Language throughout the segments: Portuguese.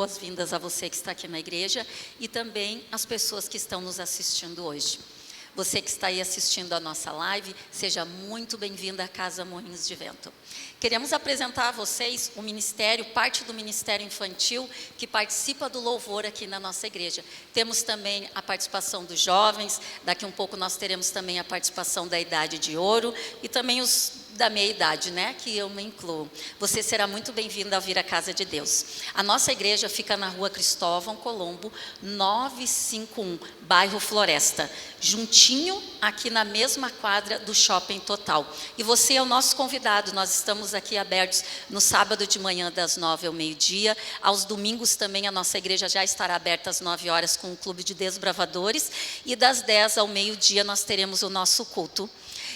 boas-vindas a você que está aqui na igreja e também as pessoas que estão nos assistindo hoje. Você que está aí assistindo a nossa live, seja muito bem-vinda à Casa Moinhos de Vento. Queremos apresentar a vocês o ministério, parte do ministério infantil que participa do louvor aqui na nossa igreja. Temos também a participação dos jovens, daqui um pouco nós teremos também a participação da idade de ouro e também os da meia idade, né, que eu me incluo. Você será muito bem-vindo a vir à Casa de Deus. A nossa igreja fica na rua Cristóvão Colombo, 951, bairro Floresta, juntinho aqui na mesma quadra do Shopping Total. E você é o nosso convidado, nós estamos aqui abertos no sábado de manhã das 9 ao meio-dia, aos domingos também a nossa igreja já estará aberta às 9 horas com o Clube de Desbravadores e das 10 ao meio-dia nós teremos o nosso culto.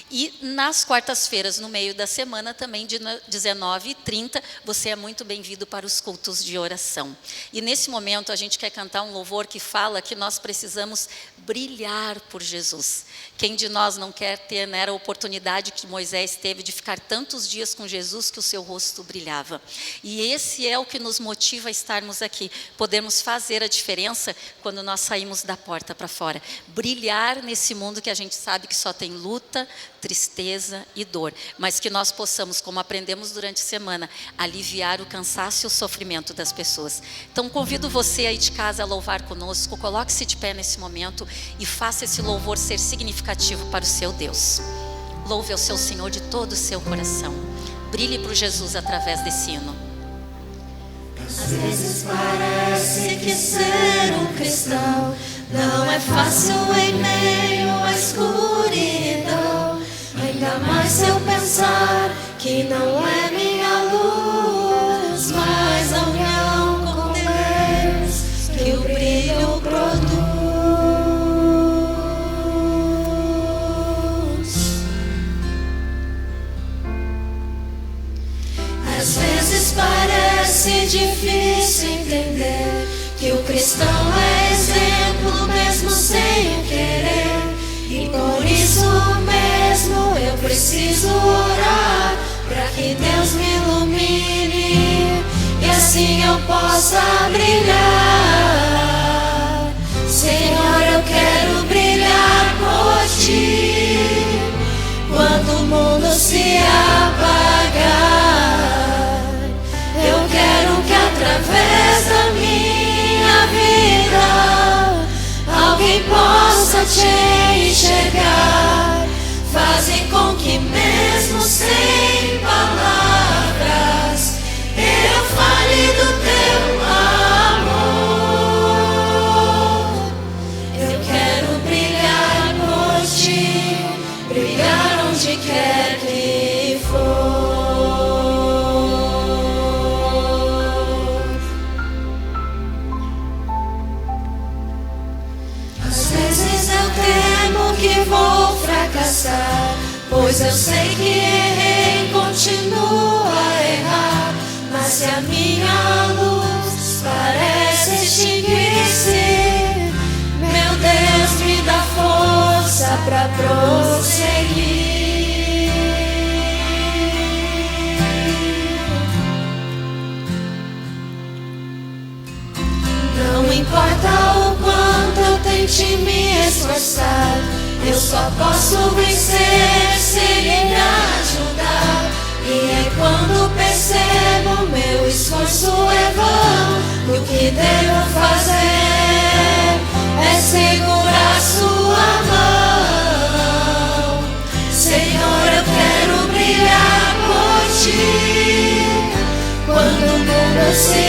E nas quartas-feiras, no meio da semana, também de 19h30, você é muito bem-vindo para os cultos de oração. E nesse momento a gente quer cantar um louvor que fala que nós precisamos brilhar por Jesus. Quem de nós não quer ter, né, a oportunidade que Moisés teve de ficar tantos dias com Jesus que o seu rosto brilhava? E esse é o que nos motiva a estarmos aqui, podermos fazer a diferença quando nós saímos da porta para fora. Brilhar nesse mundo que a gente sabe que só tem luta, tristeza e dor, mas que nós possamos, como aprendemos durante a semana, aliviar o cansaço e o sofrimento das pessoas. Então convido você aí de casa a louvar conosco, coloque-se de pé nesse momento e faça esse louvor ser significativo para o seu Deus. Louve ao seu Senhor de todo o seu coração. Brilhe para Jesus através desse hino. Às vezes parece que ser um cristão não é fácil em meio à escuridão. Ainda mais se eu pensar que não é minha luz, mas a união com Deus que o brilho produz. Às vezes parece difícil entender que o cristão é exemplo mesmo sem querer. E por isso mesmo eu preciso orar para que Deus me ilumine e assim eu possa brilhar. Senhor, eu quero brilhar por Ti quando o mundo se apagar. Eu quero que através da minha vida alguém possa Te enxergar. Faze com que mesmo sem palavras eu fale do Teu amor. Eu quero brilhar por Ti, brilhar onde quer que for. Às vezes eu temo que vou fracassar, pois eu sei que errei e continuo a errar. Mas se a minha luz parece extinguir-se, meu Deus me dá força para prosseguir. Não importa o quanto eu tente me esforçar, eu só posso vencer se Ele me ajudar. E é quando percebo meu esforço é vão, o que devo fazer é segurar Sua mão. Senhor, eu quero brilhar por Ti quando o mundo se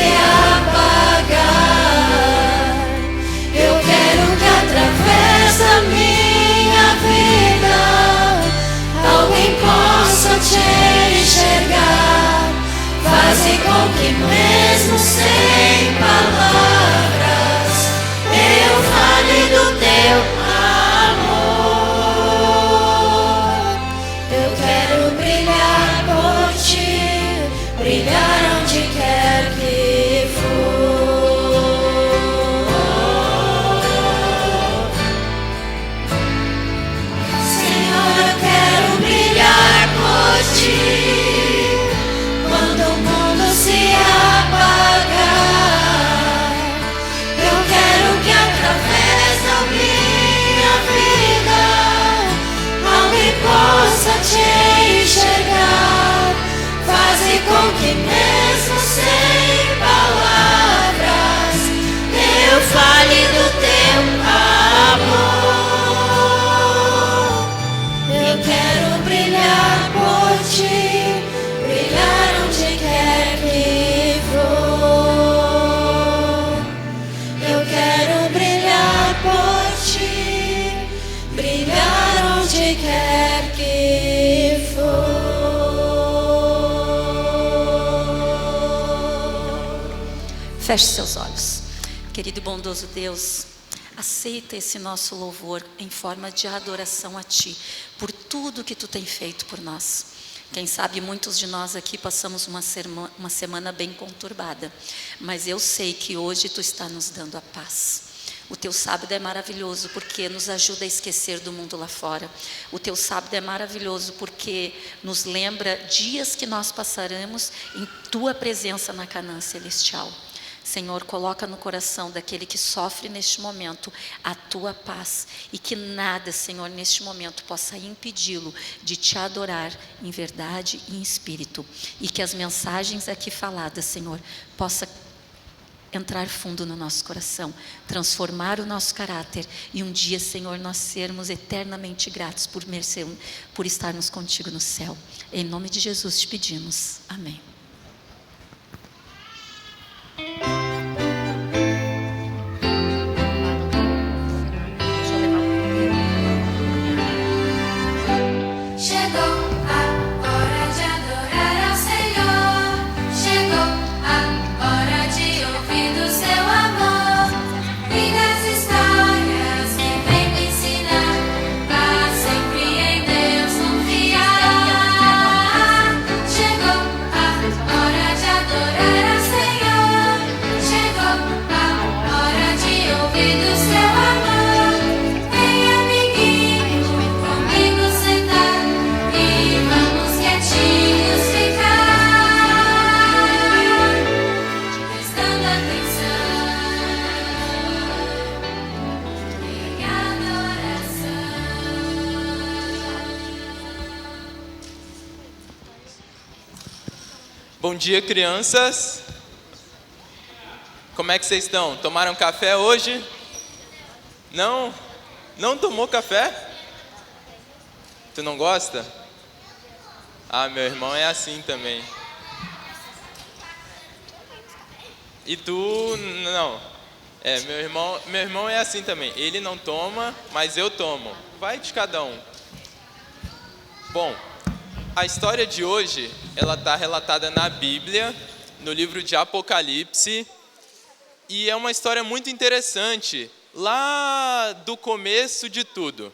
apagar. Eu quero que através da minha vida alguém possa Te enxergar. Faze com que mesmo sem palavras eu fale do Teu amor. Eu quero brilhar por Ti, brilhar onde quer que quando o mundo se apagar. Eu quero que através da minha vida alguém possa Te enxergar. Faze com que mesmo sem palavras eu fale do Teu amor. Eu quero brilhar por Ti, brilhar onde quer que for. Eu quero brilhar por Ti, brilhar onde quer que for. Feche seus olhos. Querido e bondoso Deus, aceita esse nosso louvor em forma de adoração a Ti, por tudo que Tu tem feito por nós. Quem sabe muitos de nós aqui passamos uma semana bem conturbada, mas eu sei que hoje Tu está nos dando a paz. O Teu sábado é maravilhoso porque nos ajuda a esquecer do mundo lá fora. O Teu sábado é maravilhoso porque nos lembra dias que nós passaremos em Tua presença na Canaã celestial. Senhor, coloca no coração daquele que sofre neste momento a Tua paz e que nada, Senhor, neste momento possa impedi-lo de Te adorar em verdade e em espírito. E que as mensagens aqui faladas, Senhor, possa entrar fundo no nosso coração, transformar o nosso caráter e um dia, Senhor, nós sermos eternamente gratos por estarmos contigo no céu. Em nome de Jesus te pedimos. Amém. Bom dia, crianças. Como é que vocês estão? Tomaram café hoje? Não? Não tomou café? Tu não gosta? Ah, meu irmão é assim também. E tu, não. Meu irmão é assim também. Ele não toma, mas eu tomo. Vai de cada um. Bom, a história de hoje, ela está relatada na Bíblia, no livro de Apocalipse, e é uma história muito interessante, lá do começo de tudo.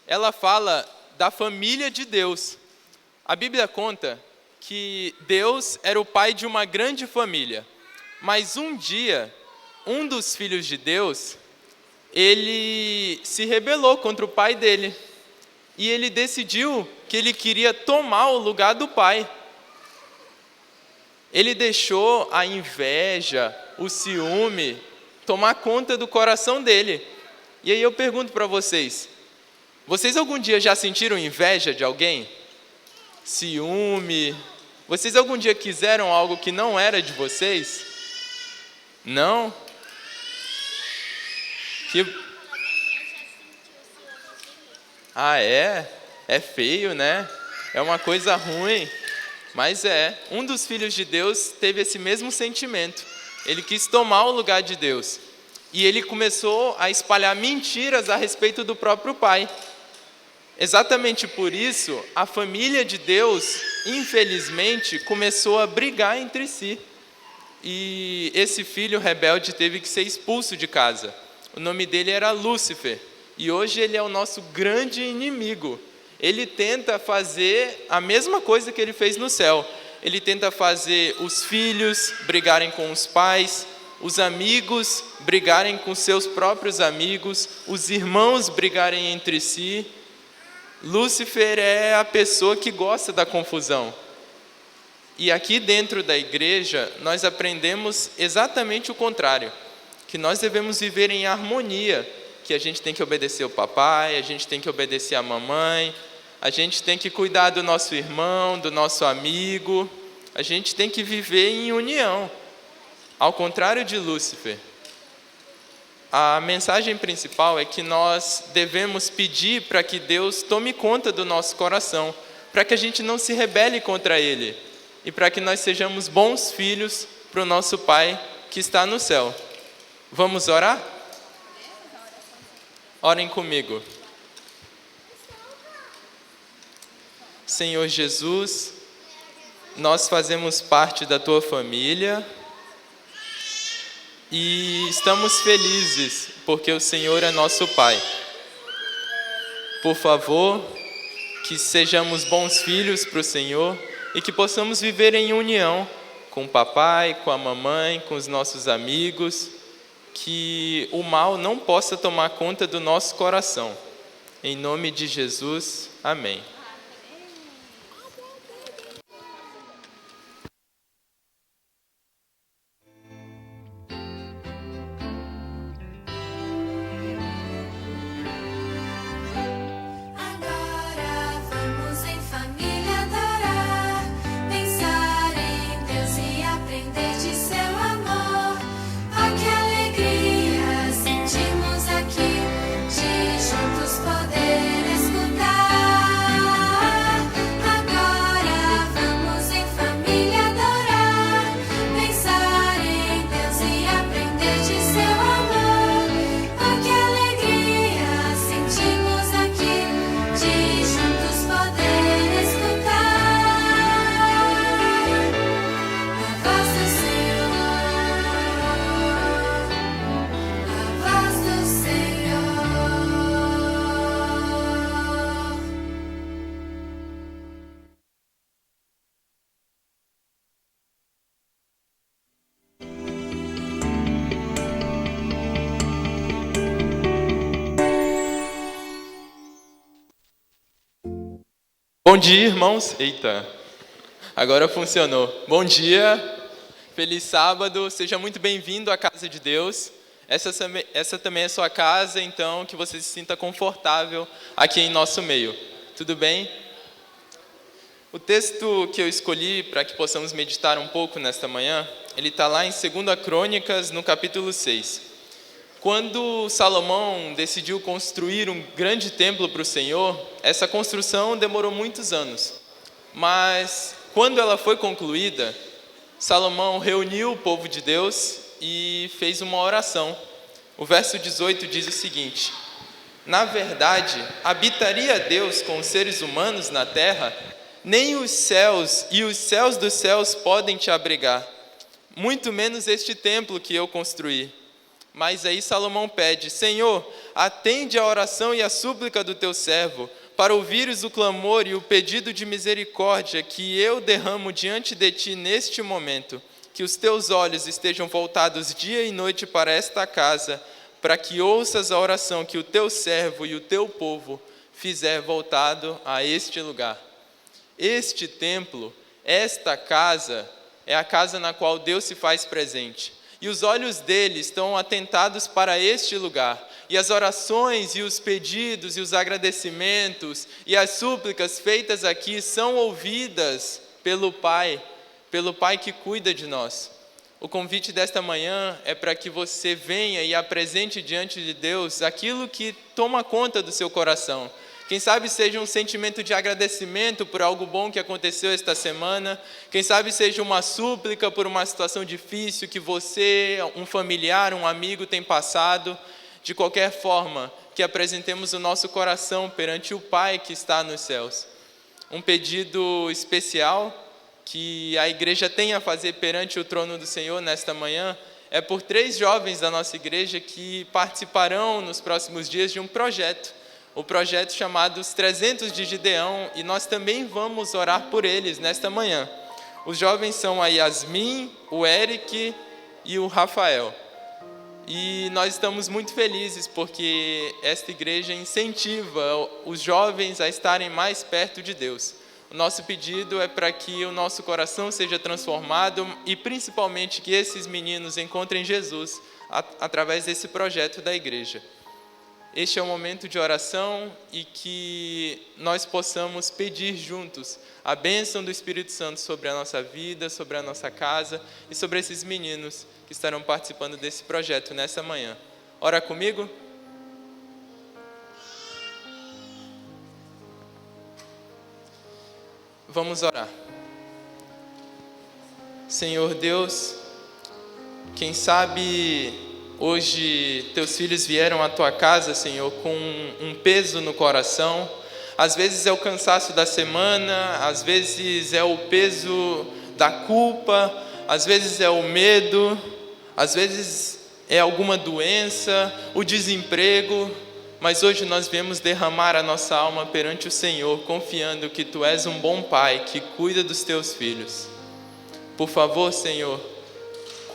Ela fala da família de Deus. A Bíblia conta que Deus era o pai de uma grande família, mas um dia, um dos filhos de Deus, ele se rebelou contra o pai dele, e ele decidiu que ele queria tomar o lugar do pai. Ele deixou a inveja, o ciúme, tomar conta do coração dele. E aí eu pergunto para vocês algum dia já sentiram inveja de alguém? Ciúme? Vocês algum dia quiseram algo que não era de vocês? Não? Ah, é? É feio, né? É uma coisa ruim. Mas um dos filhos de Deus teve esse mesmo sentimento. Ele quis tomar o lugar de Deus. E ele começou a espalhar mentiras a respeito do próprio pai. Exatamente por isso, a família de Deus, infelizmente, começou a brigar entre si. E esse filho rebelde teve que ser expulso de casa. O nome dele era Lúcifer. E hoje ele é o nosso grande inimigo. Ele tenta fazer a mesma coisa que ele fez no céu. Ele tenta fazer os filhos brigarem com os pais, os amigos brigarem com seus próprios amigos, os irmãos brigarem entre si. Lúcifer é a pessoa que gosta da confusão. E aqui dentro da igreja, nós aprendemos exatamente o contrário, que nós devemos viver em harmonia, que a gente tem que obedecer o papai, a gente tem que obedecer a mamãe, a gente tem que cuidar do nosso irmão, do nosso amigo, a gente tem que viver em união. Ao contrário de Lúcifer, a mensagem principal é que nós devemos pedir para que Deus tome conta do nosso coração, para que a gente não se rebele contra Ele e para que nós sejamos bons filhos para o nosso Pai que está no céu. Vamos orar? Orem comigo. Senhor Jesus, nós fazemos parte da Tua família e estamos felizes porque o Senhor é nosso Pai. Por favor, que sejamos bons filhos para o Senhor e que possamos viver em união com o papai, com a mamãe, com os nossos amigos, que o mal não possa tomar conta do nosso coração. Em nome de Jesus, amém. Agora vamos em família adorar, pensar em Deus e aprender de seu amor. Oh, que alegria sentimos aqui, de juntos poder escutar. Agora vamos em família adorar, pensar em Deus e aprender de seu amor. Oh, que alegria sentimos aqui, de juntos poder escutar a voz do Senhor, a voz do Senhor. Bom dia, irmãos. Eita, agora funcionou. Bom dia, feliz sábado, seja muito bem-vindo à casa de Deus. Essa também é sua casa, então que você se sinta confortável aqui em nosso meio. Tudo bem? O texto que eu escolhi para que possamos meditar um pouco nesta manhã, ele está lá em 2 Crônicas, no capítulo 6. Quando Salomão decidiu construir um grande templo para o Senhor, essa construção demorou muitos anos. Mas, quando ela foi concluída, Salomão reuniu o povo de Deus e fez uma oração. O verso 18 diz o seguinte: na verdade, habitaria Deus com os seres humanos na terra? Nem os céus e os céus dos céus podem te abrigar, muito menos este templo que eu construí. Mas aí Salomão pede: Senhor, atende a oração e a súplica do teu servo, para ouvires o clamor e o pedido de misericórdia que eu derramo diante de ti neste momento, que os teus olhos estejam voltados dia e noite para esta casa, para que ouças a oração que o teu servo e o teu povo fizer voltado a este lugar. Este templo, esta casa, é a casa na qual Deus se faz presente. E os olhos dele estão atentados para este lugar. E as orações e os pedidos e os agradecimentos e as súplicas feitas aqui são ouvidas pelo Pai que cuida de nós. O convite desta manhã é para que você venha e apresente diante de Deus aquilo que toma conta do seu coração. Quem sabe seja um sentimento de agradecimento por algo bom que aconteceu esta semana. Quem sabe seja uma súplica por uma situação difícil que você, um familiar, um amigo tem passado. De qualquer forma, que apresentemos o nosso coração perante o Pai que está nos céus. Um pedido especial que a igreja tem a fazer perante o trono do Senhor nesta manhã é por 3 jovens da nossa igreja que participarão nos próximos dias de um projeto. O projeto chamado Os 300 de Gideão, e nós também vamos orar por eles nesta manhã. Os jovens são a Yasmin, o Eric e o Rafael. E nós estamos muito felizes porque esta igreja incentiva os jovens a estarem mais perto de Deus. O nosso pedido é para que o nosso coração seja transformado e principalmente que esses meninos encontrem Jesus através desse projeto da igreja. Este é um momento de oração e que nós possamos pedir juntos a bênção do Espírito Santo sobre a nossa vida, sobre a nossa casa e sobre esses meninos que estarão participando desse projeto nessa manhã. Ora comigo? Vamos orar. Senhor Deus, quem sabe hoje teus filhos vieram à tua casa, Senhor, com um peso no coração. Às vezes é o cansaço da semana, às vezes é o peso da culpa, às vezes é o medo, às vezes é alguma doença, o desemprego, mas hoje nós viemos derramar a nossa alma perante o Senhor, confiando que Tu és um bom Pai que cuida dos Teus filhos. Por favor, Senhor,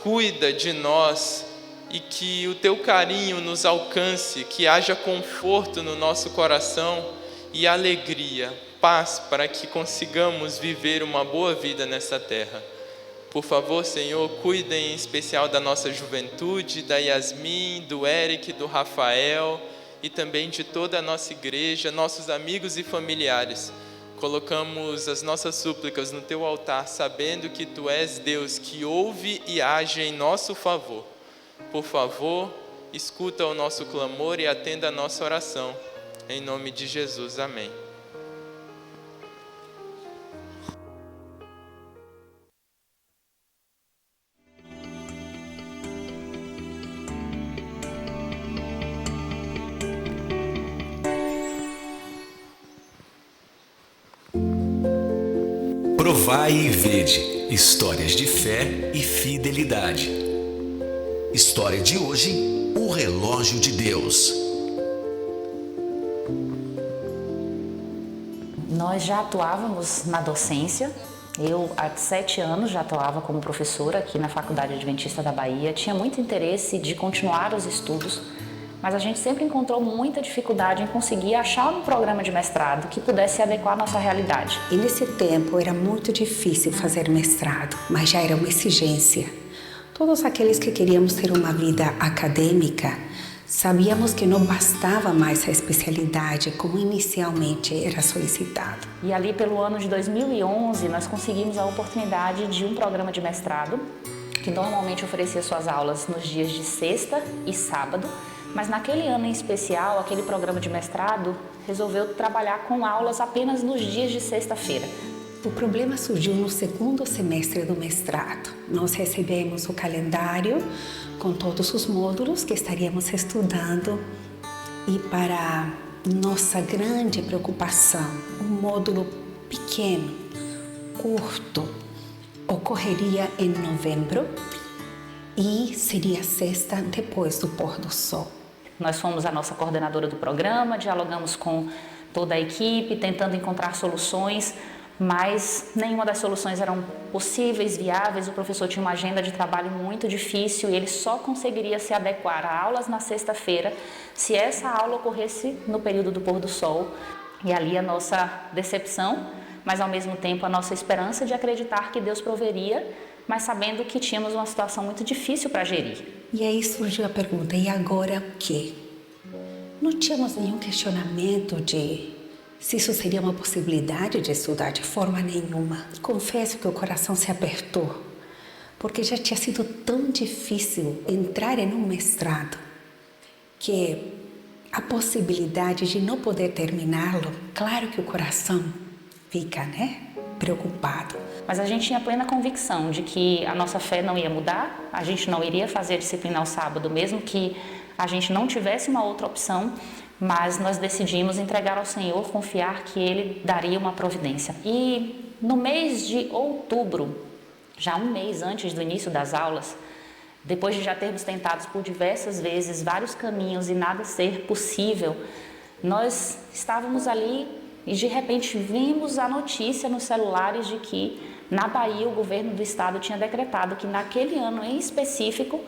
cuida de nós e que o Teu carinho nos alcance, que haja conforto no nosso coração e alegria, paz, para que consigamos viver uma boa vida nessa terra. Por favor, Senhor, cuida em especial da nossa juventude, da Yasmin, do Eric, do Rafael e também de toda a nossa igreja, nossos amigos e familiares. Colocamos as nossas súplicas no Teu altar, sabendo que Tu és Deus que ouve e age em nosso favor. Por favor, escuta o nosso clamor e atenda a nossa oração. Em nome de Jesus, amém. Provai e vede, histórias de fé e fidelidade. História de hoje, o relógio de Deus. Nós já atuávamos na docência. Eu, há 7 anos, já atuava como professora aqui na Faculdade Adventista da Bahia. Tinha muito interesse de continuar os estudos, mas a gente sempre encontrou muita dificuldade em conseguir achar um programa de mestrado que pudesse adequar à nossa realidade. E nesse tempo era muito difícil fazer mestrado, mas já era uma exigência. Todos aqueles que queríamos ter uma vida acadêmica, sabíamos que não bastava mais a especialidade como inicialmente era solicitado. E ali pelo ano de 2011, nós conseguimos a oportunidade de um programa de mestrado, que normalmente oferecia suas aulas nos dias de sexta e sábado, mas naquele ano em especial, aquele programa de mestrado resolveu trabalhar com aulas apenas nos dias de sexta-feira. O problema surgiu no segundo semestre do mestrado. Nós recebemos o calendário com todos os módulos que estaríamos estudando e, para nossa grande preocupação, um módulo pequeno, curto, ocorreria em novembro e seria sexta depois do pôr do sol. Nós fomos a nossa coordenadora do programa, dialogamos com toda a equipe, tentando encontrar soluções, mas nenhuma das soluções eram possíveis, viáveis. O professor tinha uma agenda de trabalho muito difícil e ele só conseguiria se adequar a aulas na sexta-feira se essa aula ocorresse no período do pôr do sol. E ali a nossa decepção, mas ao mesmo tempo a nossa esperança de acreditar que Deus proveria, mas sabendo que tínhamos uma situação muito difícil para gerir. E aí surgiu a pergunta, e agora o quê? Não tínhamos nenhum questionamento de se isso seria uma possibilidade de estudar, de forma nenhuma. Confesso que o coração se apertou, porque já tinha sido tão difícil entrar em um mestrado, que a possibilidade de não poder terminá-lo, claro que o coração fica, preocupado. Mas a gente tinha plena convicção de que a nossa fé não ia mudar, a gente não iria fazer a disciplina ao sábado, mesmo que a gente não tivesse uma outra opção, mas nós decidimos entregar ao Senhor, confiar que Ele daria uma providência. E no mês de outubro, já um mês antes do início das aulas, depois de já termos tentado por diversas vezes vários caminhos e nada ser possível, nós estávamos ali e de repente vimos a notícia nos celulares de que na Bahia o governo do estado tinha decretado que naquele ano em específico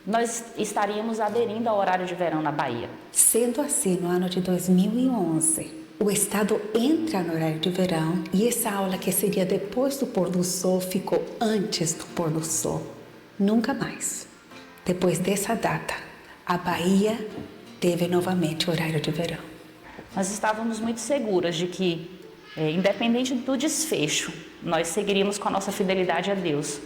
nós estaríamos aderindo ao horário de verão na Bahia. Sendo assim, no ano de 2011, o estado entra no horário de verão e essa aula que seria depois do pôr do sol ficou antes do pôr do sol. Nunca mais. Depois dessa data, a Bahia teve novamente o horário de verão. Nós estávamos muito seguras de que, independente do desfecho, nós seguiríamos com a nossa fidelidade a Deus.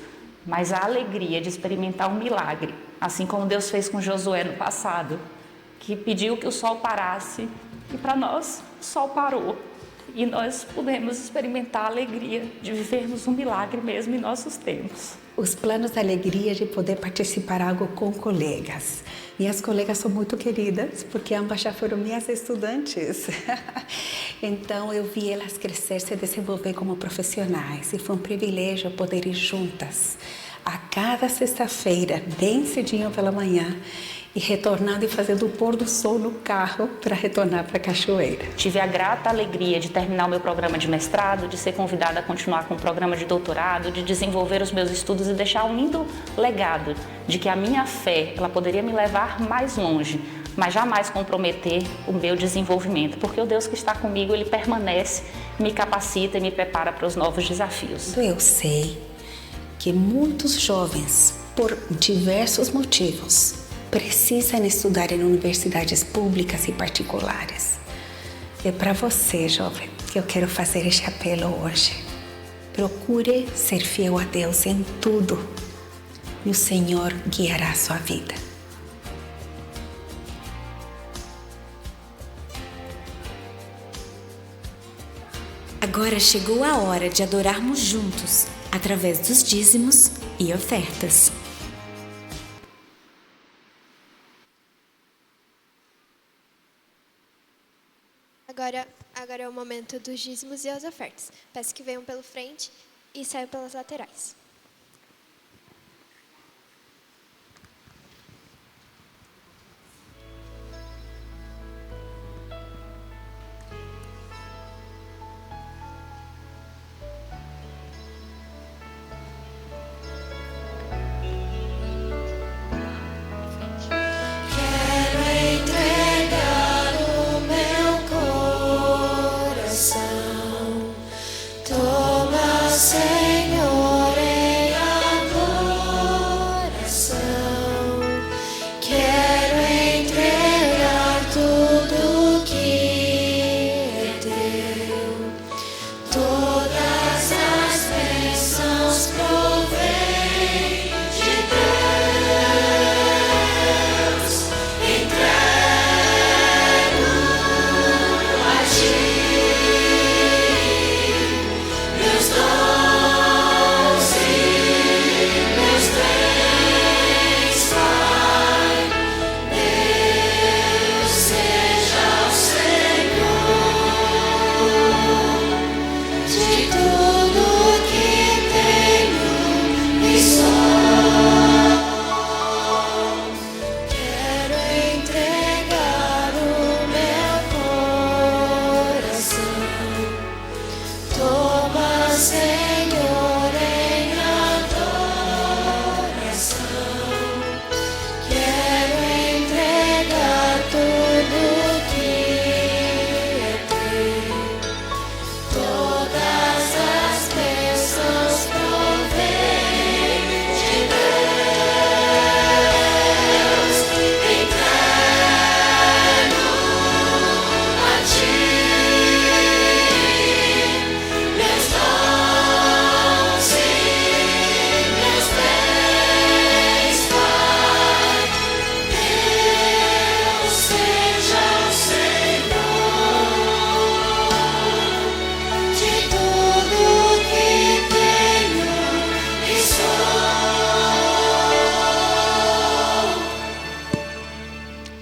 Mas a alegria de experimentar um milagre, assim como Deus fez com Josué no passado, que pediu que o sol parasse, e para nós o sol parou. E nós pudemos experimentar a alegria de vivermos um milagre mesmo em nossos tempos. Os planos da alegria de poder participar algo com colegas. Minhas colegas são muito queridas, porque ambas já foram minhas estudantes. Então, eu vi elas crescer, se desenvolver como profissionais. E foi um privilégio poder ir juntas a cada sexta-feira, bem cedinho pela manhã, e retornando e fazendo o pôr do sol no carro para retornar para a cachoeira. Tive a grata alegria de terminar o meu programa de mestrado, de ser convidada a continuar com o programa de doutorado, de desenvolver os meus estudos e deixar um lindo legado de que a minha fé ela poderia me levar mais longe, mas jamais comprometer o meu desenvolvimento, porque o Deus que está comigo, Ele permanece, me capacita e me prepara para os novos desafios. Eu sei que muitos jovens, por diversos motivos, precisam estudar em universidades públicas e particulares. É para você, jovem, que eu quero fazer este apelo hoje. Procure ser fiel a Deus em tudo e o Senhor guiará a sua vida. Agora chegou a hora de adorarmos juntos, através dos dízimos e ofertas. Agora é o momento dos dízimos e as ofertas. Peço que venham pela frente e saiam pelas laterais.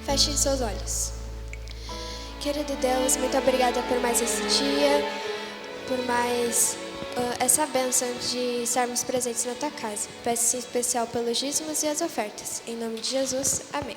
Feche seus olhos. Querido Deus, muito obrigada por mais esse dia, por mais essa bênção de estarmos presentes na tua casa. Peço em especial pelos dízimos e as ofertas. Em nome de Jesus, amém.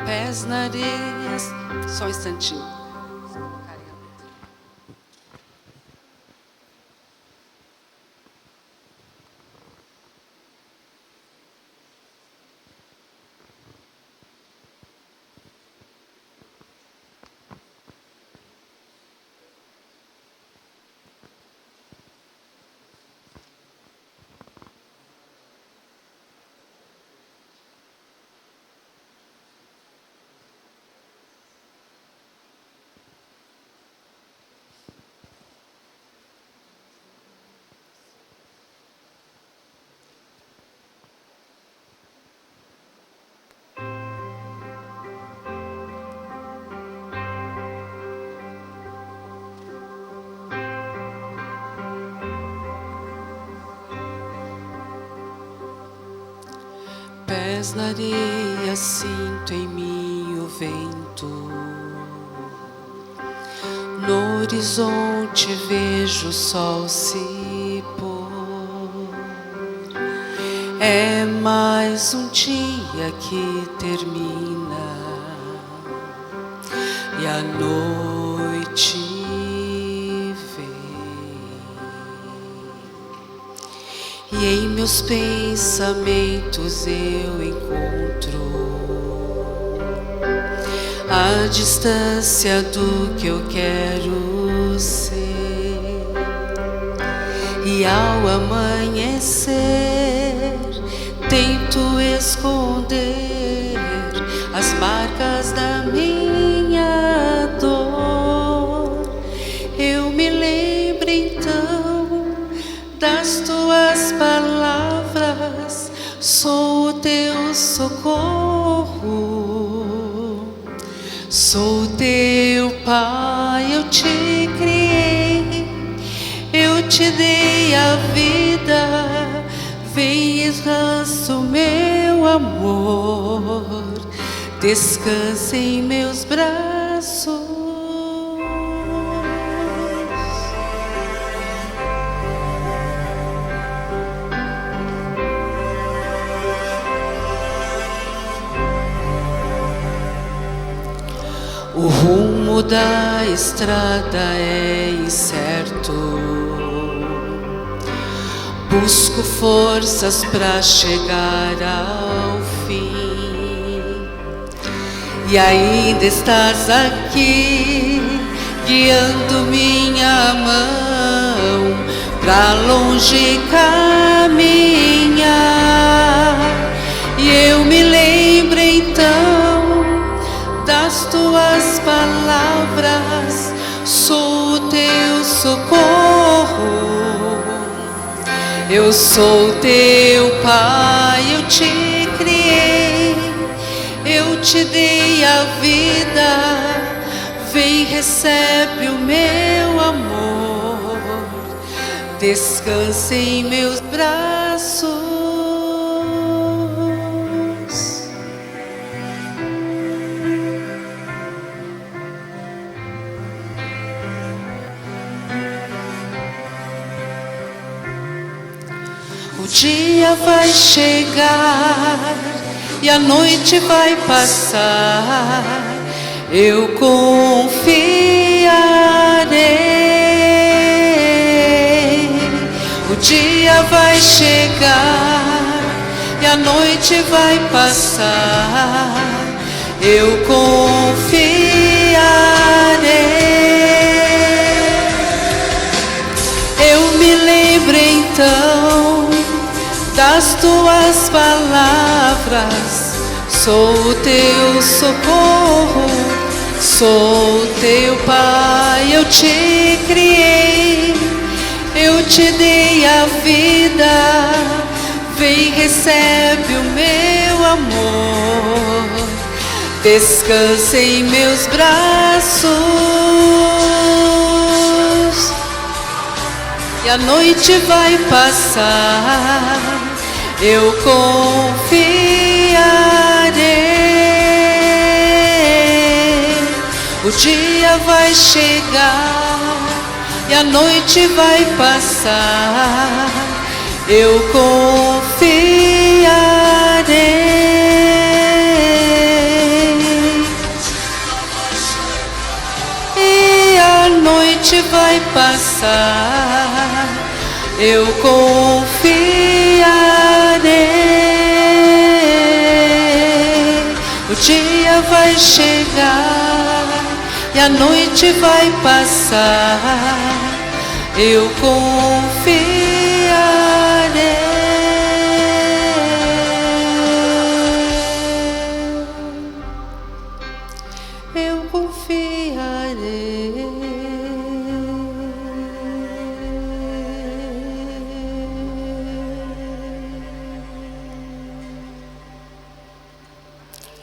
Pés na areia, só um instantinho. pés na areia, sinto em mim o vento. No horizonte vejo o sol se pôr. É mais um dia que termina e a noite vem. E em meus pensamentos eu encontro a distância do que eu quero ser. E ao amanhecer tento esconder as marcas da minha dor. Eu me lembro então das tuas palavras, sou o teu socorro. Sou teu pai, eu te criei, eu te dei a vida. Vem e descansa o meu amor, descansa em meus braços. O rumo da estrada é incerto. Busco forças para chegar ao fim. E ainda estás aqui, guiando minha mão pra longe caminhar. E eu me lembro então das tuas palavras, sou o teu socorro. Eu sou teu pai, eu te criei, eu te dei a vida. Vem, recebe o meu amor, descansa em meus braços. O dia vai chegar e a noite vai passar, eu confiarei. O dia vai chegar e a noite vai passar, eu confiarei. Eu me lembro então das tuas palavras, sou o teu socorro, sou o teu pai, eu te criei, eu te dei a vida. Vem, recebe o meu amor, descansa em meus braços. E a noite vai passar, eu confiarei. O dia vai chegar e a noite vai passar, eu confiarei. E a noite vai passar, eu confiarei. O dia vai chegar e a noite vai passar, eu confiarei. Eu confiarei.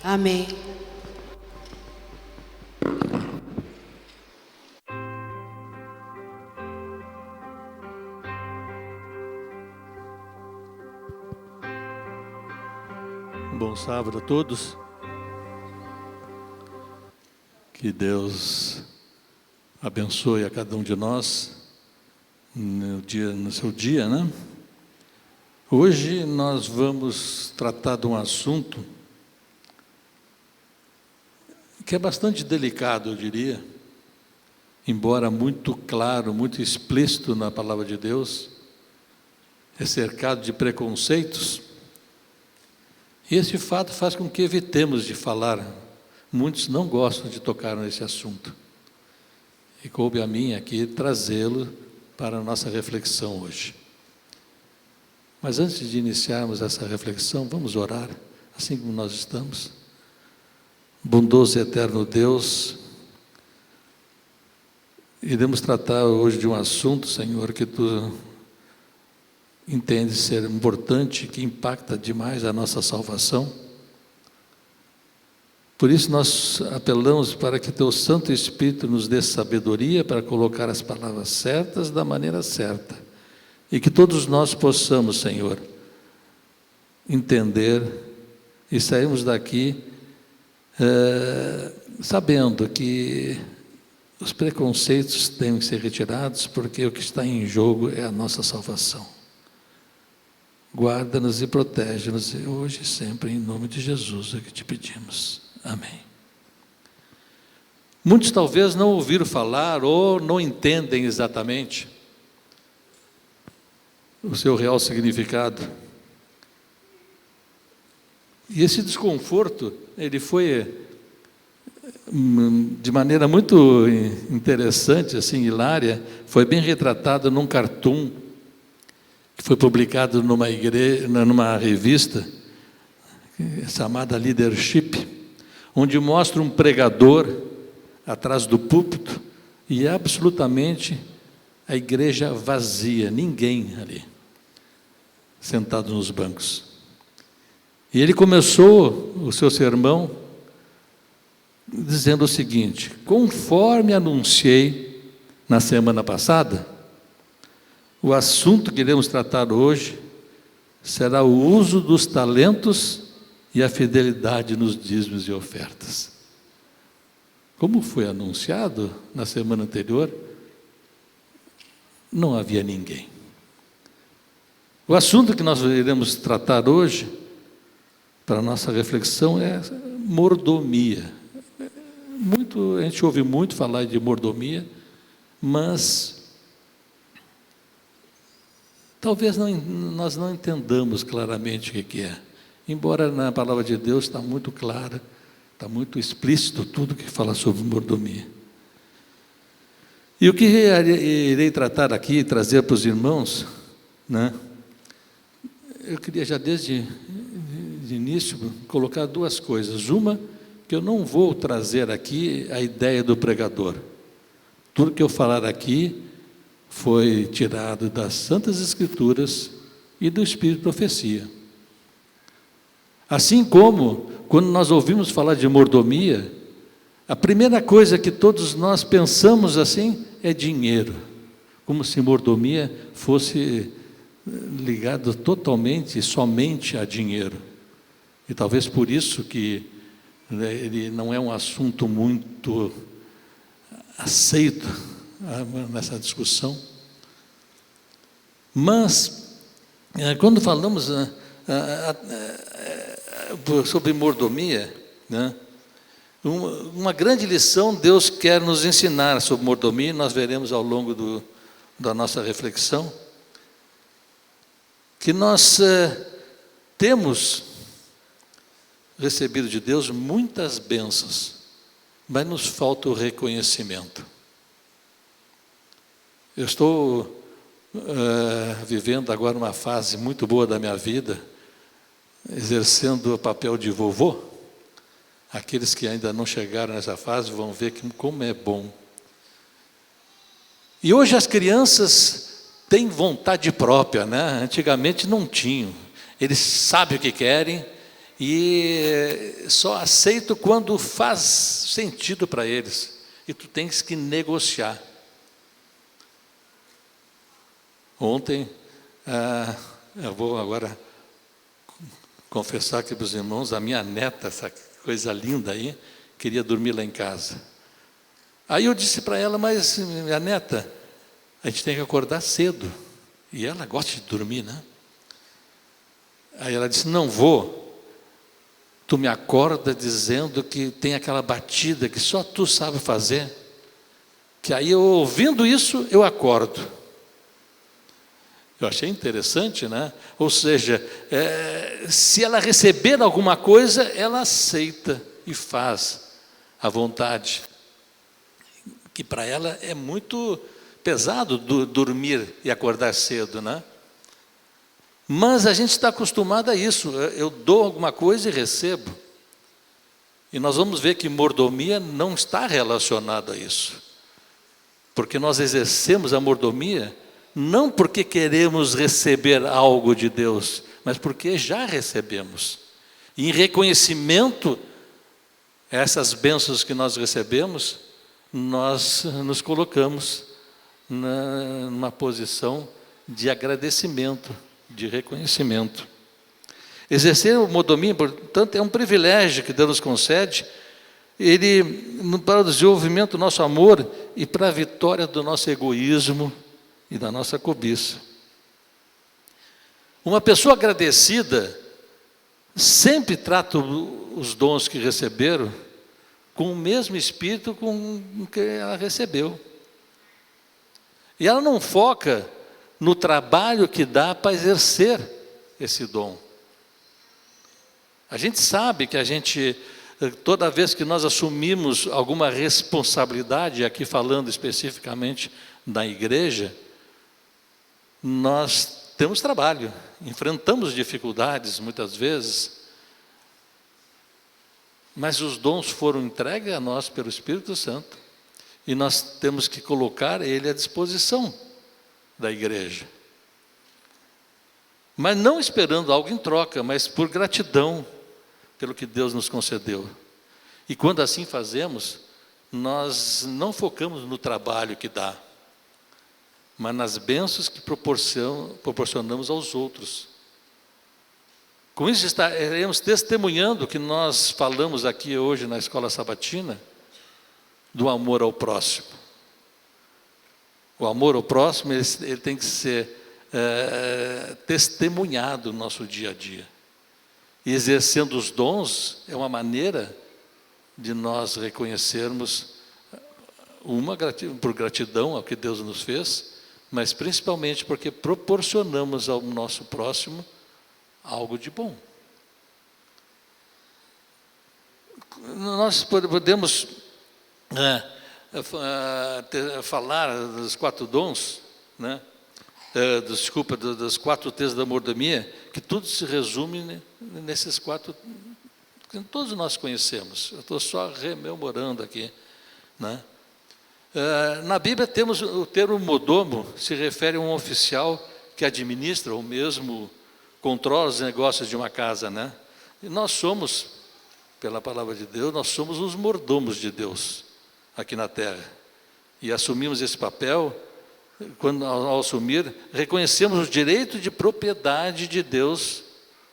Amém. Bom sábado a todos. Que Deus abençoe a cada um de nós no seu dia, né? Hoje nós vamos tratar de um assunto que é bastante delicado, eu diria, embora muito claro, muito explícito na palavra de Deus, é cercado de preconceitos. E esse fato faz com que evitemos de falar. Muitos não gostam de tocar nesse assunto. E coube a mim aqui trazê-lo para a nossa reflexão hoje. Mas antes de iniciarmos essa reflexão, vamos orar, assim como nós estamos. Bondoso e eterno Deus, iremos tratar hoje de um assunto, Senhor, que Tu entendes ser importante, que impacta demais a nossa salvação. Por isso nós apelamos para que Teu Santo Espírito nos dê sabedoria para colocar as palavras certas da maneira certa. E que todos nós possamos, Senhor, entender e sairmos daqui sabendo que os preconceitos têm que ser retirados, porque o que está em jogo é a nossa salvação. Guarda-nos e protege-nos hoje e sempre, em nome de Jesus é que te pedimos. Amém. Muitos talvez não ouviram falar ou não entendem exatamente o seu real significado. E esse desconforto, ele foi de maneira muito interessante, assim, hilária, foi bem retratado num cartoon que foi publicado numa revista chamada Leadership, onde mostra um pregador atrás do púlpito e absolutamente a igreja vazia, ninguém ali, sentado nos bancos. E ele começou o seu sermão dizendo o seguinte: conforme anunciei na semana passada, o assunto que iremos tratar hoje será o uso dos talentos e a fidelidade nos dízimos e ofertas. Como foi anunciado na semana anterior, não havia ninguém. O assunto que nós iremos tratar hoje, para a nossa reflexão, é mordomia. A gente ouve muito falar de mordomia, mas talvez nós não entendamos claramente o que é. Embora na palavra de Deus está muito clara, está muito explícito tudo que fala sobre mordomia. E o que irei tratar aqui, trazer para os irmãos, né? Eu queria já desde de início colocar duas coisas. Uma, que eu não vou trazer aqui a ideia do pregador. Tudo que eu falar aqui foi tirado das Santas Escrituras e do Espírito de Profecia. Assim como, quando nós ouvimos falar de mordomia, a primeira coisa que todos nós pensamos assim é dinheiro, como se mordomia fosse ligado totalmente, somente a dinheiro. E talvez por isso que ele não é um assunto muito aceito nessa discussão. Mas, quando falamos sobre mordomia, né, uma grande lição Deus quer nos ensinar sobre mordomia, nós veremos ao longo da nossa reflexão, que nós temos recebido de Deus muitas bênçãos, mas nos falta o reconhecimento. Eu estou vivendo agora uma fase muito boa da minha vida, exercendo o papel de vovô. Aqueles que ainda não chegaram nessa fase vão ver como é bom. E hoje as crianças têm vontade própria, né? Antigamente não tinham. Eles sabem o que querem e só aceitam quando faz sentido para eles. E tu tens que negociar. Ontem, eu vou agora confessar aqui para os irmãos, a minha neta, essa coisa linda aí, queria dormir lá em casa. Aí eu disse para ela, mas minha neta, a gente tem que acordar cedo. E ela gosta de dormir, né? Aí ela disse, não vou. Tu me acorda dizendo que tem aquela batida que só tu sabe fazer. Que aí eu, ouvindo isso, eu acordo. Eu achei interessante, né? Ou seja, se ela receber alguma coisa, ela aceita e faz à vontade. Que para ela é muito pesado dormir e acordar cedo, né? Mas a gente está acostumado a isso. Eu dou alguma coisa e recebo. E nós vamos ver que mordomia não está relacionada a isso. Porque nós exercemos a mordomia não porque queremos receber algo de Deus, mas porque já recebemos. E em reconhecimento a essas bênçãos que nós recebemos, nós nos colocamos numa posição de agradecimento, de reconhecimento. Exercer a mordomia, portanto, é um privilégio que Deus nos concede, para o desenvolvimento do nosso amor e para a vitória do nosso egoísmo e da nossa cobiça. Uma pessoa agradecida sempre trata os dons que receberam com o mesmo espírito com que ela recebeu. E ela não foca no trabalho que dá para exercer esse dom. A gente sabe que toda vez que nós assumimos alguma responsabilidade, aqui falando especificamente da igreja, nós temos trabalho, enfrentamos dificuldades muitas vezes, mas os dons foram entregues a nós pelo Espírito Santo e nós temos que colocar ele à disposição da igreja. Mas não esperando algo em troca, mas por gratidão pelo que Deus nos concedeu. E quando assim fazemos, nós não focamos no trabalho que dá, mas nas bênçãos que proporcionamos aos outros. Com isso estaremos testemunhando o que nós falamos aqui hoje na Escola Sabatina, do amor ao próximo. O amor ao próximo, ele tem que ser testemunhado no nosso dia a dia. E exercendo os dons é uma maneira de nós reconhecermos por gratidão ao que Deus nos fez, mas principalmente porque proporcionamos ao nosso próximo algo de bom. Nós podemos falar dos 4 dons, né? Das 4 T's da mordomia, que tudo se resume nesses 4, que todos nós conhecemos. Eu estou só rememorando aqui, né? Na Bíblia temos o termo mordomo, se refere a um oficial que administra ou mesmo controla os negócios de uma casa, né? E nós somos, pela palavra de Deus, nós somos os mordomos de Deus aqui na terra. E assumimos esse papel, quando ao assumir, reconhecemos o direito de propriedade de Deus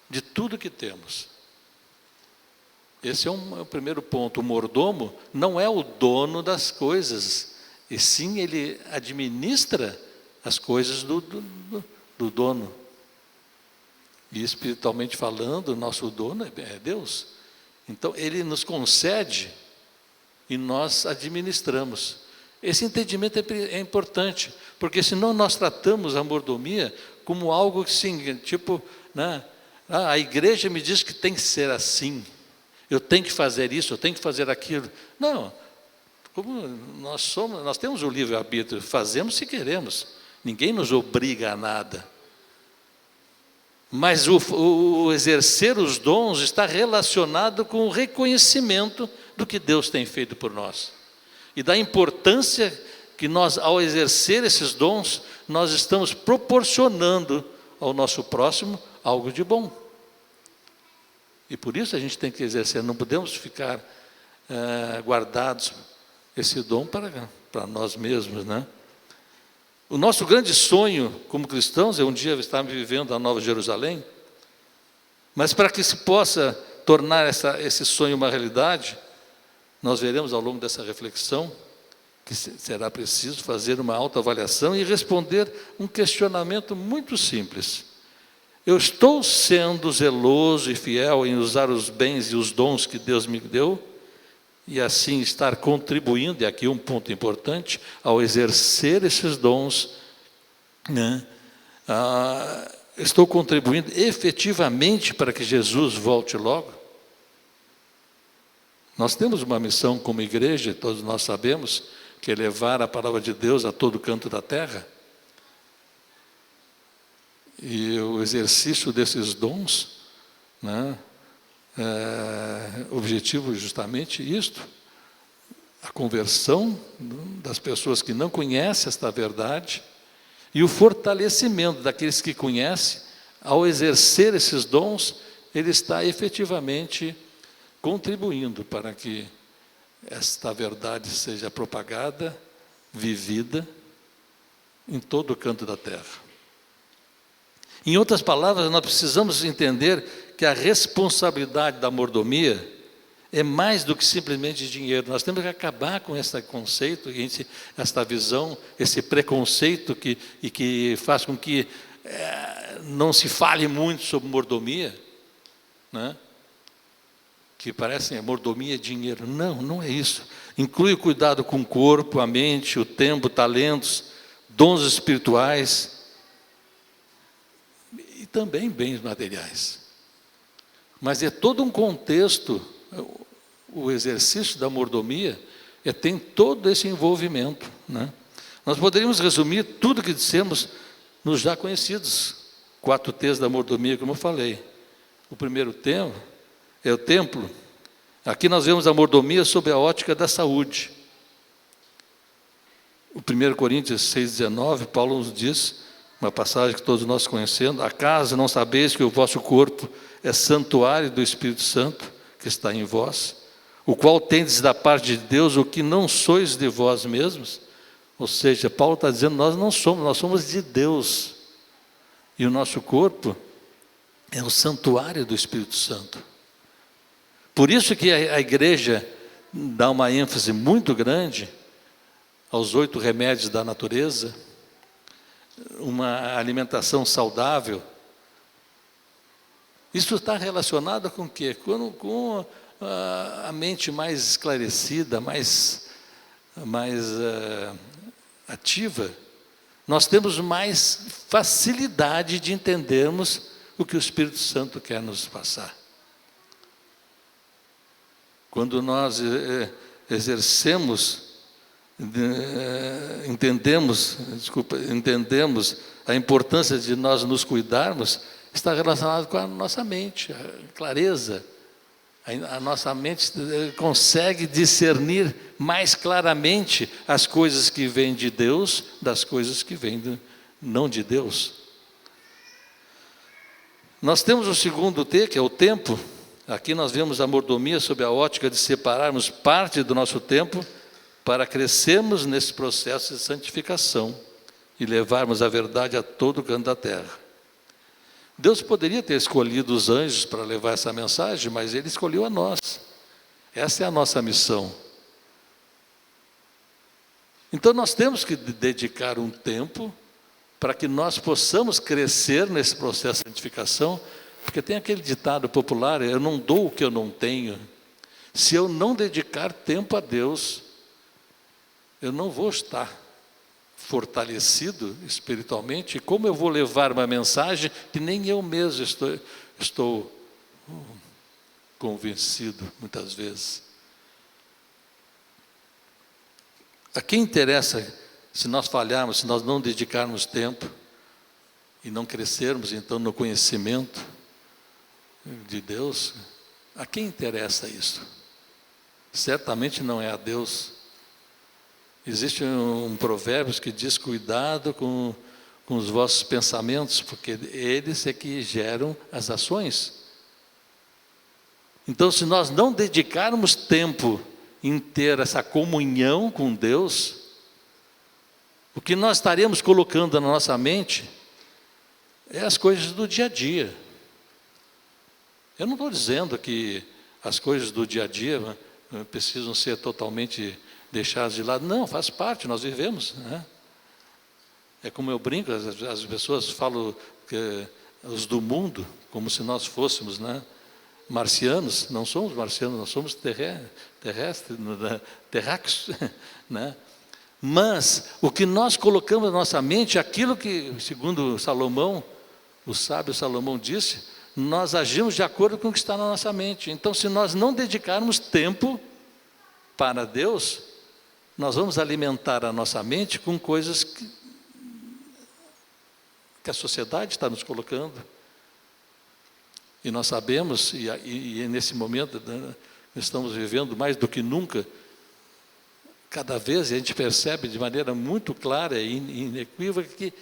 de tudo que temos. Esse é o primeiro ponto. O mordomo não é o dono das coisas, e sim ele administra as coisas do dono. E espiritualmente falando, o nosso dono é Deus. Então ele nos concede e nós administramos. Esse entendimento é importante, porque senão nós tratamos a mordomia como algo que, sim, tipo, né? A igreja me diz que tem que ser assim, eu tenho que fazer isso, eu tenho que fazer aquilo. Não, como nós temos o livre-arbítrio, fazemos se queremos, ninguém nos obriga a nada. Mas o exercer os dons está relacionado com o reconhecimento do que Deus tem feito por nós. E da importância que nós, ao exercer esses dons, nós estamos proporcionando ao nosso próximo algo de bom. E por isso a gente tem que exercer, não podemos ficar guardados esse dom para nós mesmos, né? O nosso grande sonho como cristãos é um dia estar vivendo a Nova Jerusalém, Mas para que se possa tornar esse sonho uma realidade, nós veremos ao longo dessa reflexão que será preciso fazer uma autoavaliação e responder um questionamento muito simples. Eu estou sendo zeloso e fiel em usar os bens e os dons que Deus me deu, e assim estar contribuindo, e aqui um ponto importante, ao exercer esses dons, né? Estou contribuindo efetivamente para que Jesus volte logo? Nós temos uma missão como igreja, todos nós sabemos, que é levar a palavra de Deus a todo canto da terra. E o exercício desses dons, né, objetivo justamente isto, a conversão das pessoas que não conhecem esta verdade e o fortalecimento daqueles que conhecem. Ao exercer esses dons, ele está efetivamente contribuindo para que esta verdade seja propagada, vivida em todo o canto da terra. Em outras palavras, nós precisamos entender que a responsabilidade da mordomia é mais do que simplesmente dinheiro. Nós temos que acabar com esse conceito, esta visão, esse preconceito que faz com que não se fale muito sobre mordomia, né? Que parece mordomia é dinheiro. Não, não é isso. Inclui o cuidado com o corpo, a mente, o tempo, talentos, dons espirituais e também bens materiais. Mas é todo um contexto, o exercício da mordomia tem todo esse envolvimento, né? Nós poderíamos resumir tudo que dissemos nos já conhecidos 4 T's da mordomia, como eu falei. O primeiro tema é o templo. Aqui nós vemos a mordomia sob a ótica da saúde. O 1 Coríntios 6,19, Paulo nos diz, uma passagem que todos nós conhecemos: acaso não sabeis que o vosso corpo é santuário do Espírito Santo, que está em vós, o qual tendes da parte de Deus, o que não sois de vós mesmos? Ou seja, Paulo está dizendo, nós não somos, nós somos de Deus. E o nosso corpo é o santuário do Espírito Santo. Por isso que a igreja dá uma ênfase muito grande aos 8 remédios da natureza, uma alimentação saudável. Isso está relacionado com o quê? Com a mente mais esclarecida, mais ativa. Nós temos mais facilidade de entendermos o que o Espírito Santo quer nos passar. Quando nós entendemos a importância de nós nos cuidarmos, está relacionado com a nossa mente, a clareza. A nossa mente consegue discernir mais claramente as coisas que vêm de Deus das coisas que vêm não de Deus. Nós temos o segundo T, que é o tempo. Aqui nós vemos a mordomia sob a ótica de separarmos parte do nosso tempo para crescermos nesse processo de santificação e levarmos a verdade a todo o canto da terra. Deus poderia ter escolhido os anjos para levar essa mensagem, mas Ele escolheu a nós. Essa é a nossa missão. Então nós temos que dedicar um tempo para que nós possamos crescer nesse processo de santificação, porque tem aquele ditado popular, eu não dou o que eu não tenho. Se eu não dedicar tempo a Deus, eu não vou estar fortalecido espiritualmente. E como eu vou levar uma mensagem que nem eu mesmo estou convencido muitas vezes? A quem interessa se nós falharmos, se nós não dedicarmos tempo e não crescermos então no conhecimento de Deus? A quem interessa isso? Certamente não é a Deus. Existe um provérbio que diz, cuidado com os vossos pensamentos, porque eles é que geram as ações. Então, se nós não dedicarmos tempo em ter essa comunhão com Deus, o que nós estaremos colocando na nossa mente é as coisas do dia a dia. Eu não estou dizendo que as coisas do dia a dia precisam ser totalmente deixadas de lado. Não, faz parte, nós vivemos, né? É como eu brinco, as pessoas falam que os do mundo, como se nós fôssemos, né, marcianos. Não somos marcianos, nós somos terrestres, terráqueos, né? Mas o que nós colocamos na nossa mente, aquilo que, segundo Salomão, o sábio Salomão disse, nós agimos de acordo com o que está na nossa mente. Então, se nós não dedicarmos tempo para Deus, nós vamos alimentar a nossa mente com coisas que a sociedade está nos colocando. E nós sabemos, e nesse momento estamos vivendo mais do que nunca, cada vez a gente percebe de maneira muito clara e inequívoca que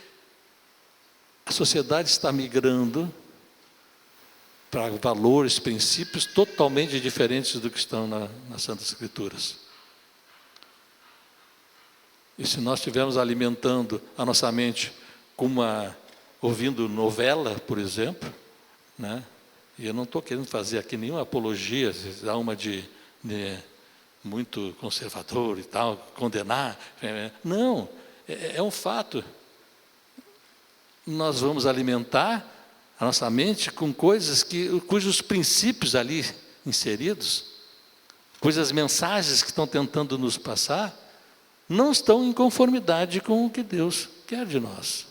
a sociedade está migrando para valores, princípios totalmente diferentes do que estão nas Santas Escrituras. E se nós estivermos alimentando a nossa mente ouvindo novela, por exemplo, né? E eu não estou querendo fazer aqui nenhuma apologia, dar uma de muito conservador e tal, condenar. Não, é um fato. Nós vamos alimentar a nossa mente com coisas cujos princípios ali inseridos, cujas mensagens que estão tentando nos passar, não estão em conformidade com o que Deus quer de nós.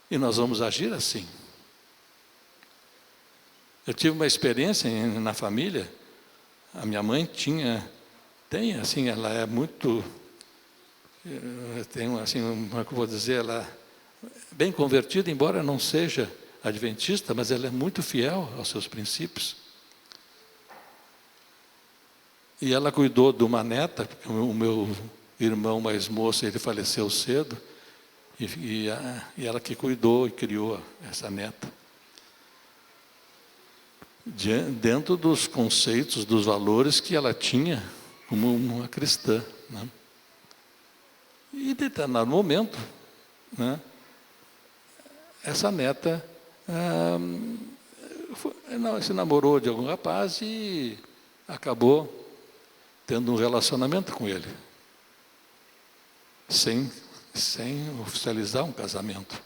E nós vamos agir assim. Eu tive uma experiência na família. A minha mãe tem assim, ela é muito, tem assim, como é que eu vou dizer, ela é bem convertida, embora não seja adventista, mas ela é muito fiel aos seus princípios. E ela cuidou de uma neta, porque o meu irmão mais moço, ele faleceu cedo, e ela que cuidou e criou essa neta. Dentro dos conceitos, dos valores que ela tinha como uma cristã, né? E em determinado momento, né, essa neta se namorou de algum rapaz e acabou tendo um relacionamento com ele, sem oficializar um casamento.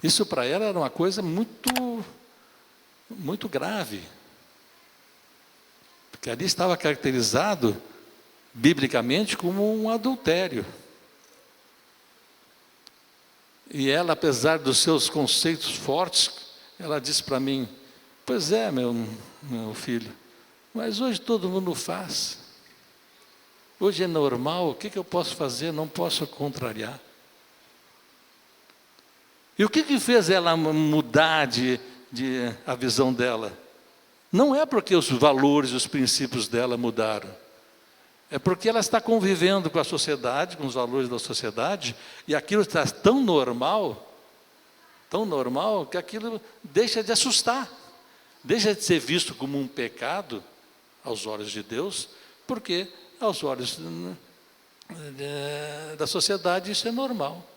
Isso para ela era uma coisa muito grave, porque ali estava caracterizado biblicamente como um adultério. E ela, apesar dos seus conceitos fortes, ela disse para mim: pois é, meu filho, mas hoje todo mundo faz. Hoje é normal, o que eu posso fazer? Não posso contrariar. E o que fez ela mudar a visão dela? Não é porque os valores, os princípios dela mudaram. É porque ela está convivendo com a sociedade, com os valores da sociedade, e aquilo está tão normal, que aquilo deixa de assustar, deixa de ser visto como um pecado aos olhos de Deus, porque aos olhos da sociedade isso é normal.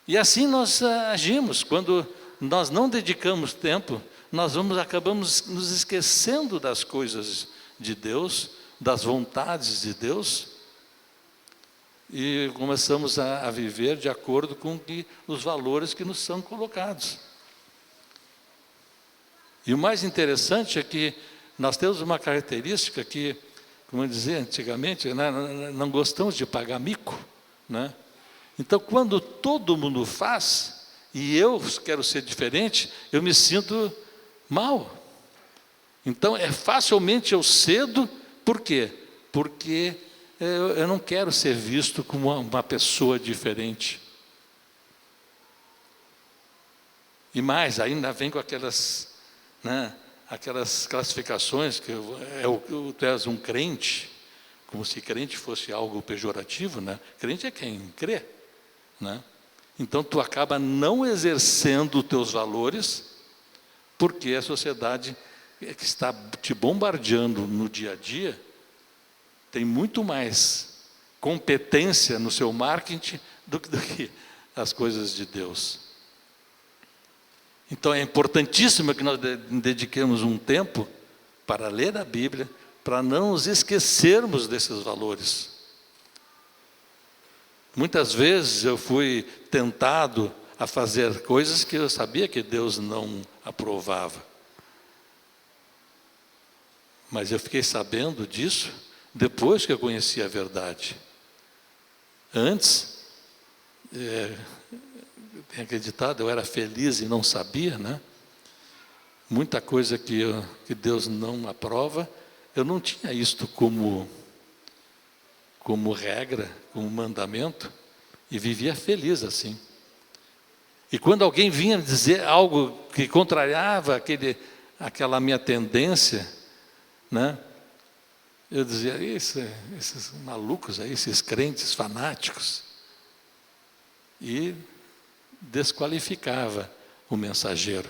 E assim nós agimos. Quando nós não dedicamos tempo, nós acabamos nos esquecendo das coisas de Deus, das vontades de Deus, e começamos a viver de acordo com os valores que nos são colocados. E o mais interessante é que nós temos uma característica que, como eu dizia antigamente, né, não gostamos de pagar mico, né? Então, quando todo mundo faz, e eu quero ser diferente, eu me sinto mal. Então, facilmente eu cedo. Por quê? Porque eu não quero ser visto como uma pessoa diferente. E mais, ainda vem com aquelas classificações que tu és um crente, como se crente fosse algo pejorativo, né? Crente é quem crê, né? Então tu acaba não exercendo os teus valores, porque a sociedade que está te bombardeando no dia a dia tem muito mais competência no seu marketing do que as coisas de Deus. Então é importantíssimo que nós dediquemos um tempo para ler a Bíblia, para não nos esquecermos desses valores. Muitas vezes eu fui tentado a fazer coisas que eu sabia que Deus não aprovava. Mas eu fiquei sabendo disso depois que eu conheci a verdade. Antes, tenho acreditado, eu era feliz e não sabia, né? Muita coisa que Deus não aprova, eu não tinha isto como regra, como mandamento, e vivia feliz assim. E quando alguém vinha dizer algo que contrariava aquela minha tendência, né? Eu dizia, esses malucos aí, esses crentes fanáticos, e desqualificava o mensageiro.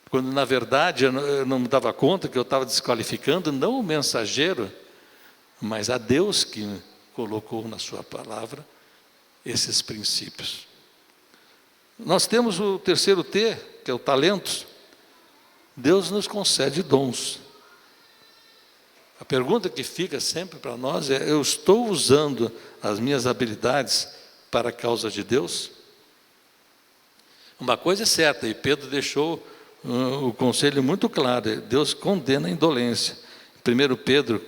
Quando, na verdade, eu não me dava conta que eu estava desqualificando não o mensageiro, mas a Deus que colocou na sua palavra esses princípios. Nós temos o terceiro T, que é o talentos. Deus nos concede dons. A pergunta que fica sempre para nós é: eu estou usando as minhas habilidades para a causa de Deus? Uma coisa é certa, e Pedro deixou o conselho muito claro: Deus condena a indolência. 1 Pedro,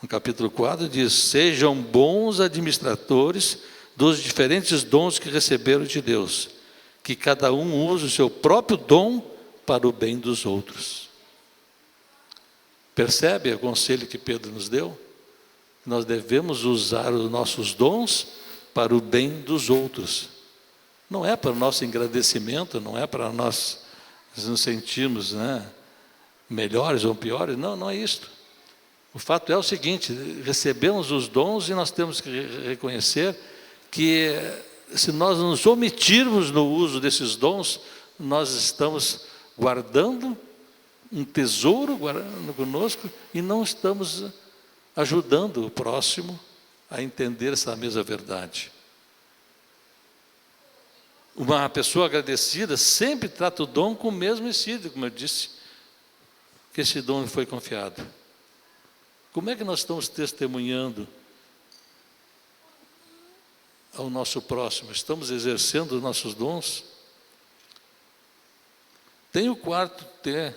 no capítulo 4, diz: sejam bons administradores dos diferentes dons que receberam de Deus, que cada um use o seu próprio dom para o bem dos outros. Percebe o conselho que Pedro nos deu? Nós devemos usar os nossos dons para o bem dos outros. Não é para o nosso engrandecimento, não é para nós nos sentirmos, né, melhores ou piores, não é isto. O fato é o seguinte: recebemos os dons e nós temos que reconhecer que, se nós nos omitirmos no uso desses dons, nós estamos guardando um tesouro conosco e não estamos ajudando o próximo a entender essa mesma verdade. Uma pessoa agradecida sempre trata o dom com o mesmo espírito, como eu disse, que esse dom foi confiado. Como é que nós estamos testemunhando ao nosso próximo? Estamos exercendo os nossos dons? Tem o quarto T,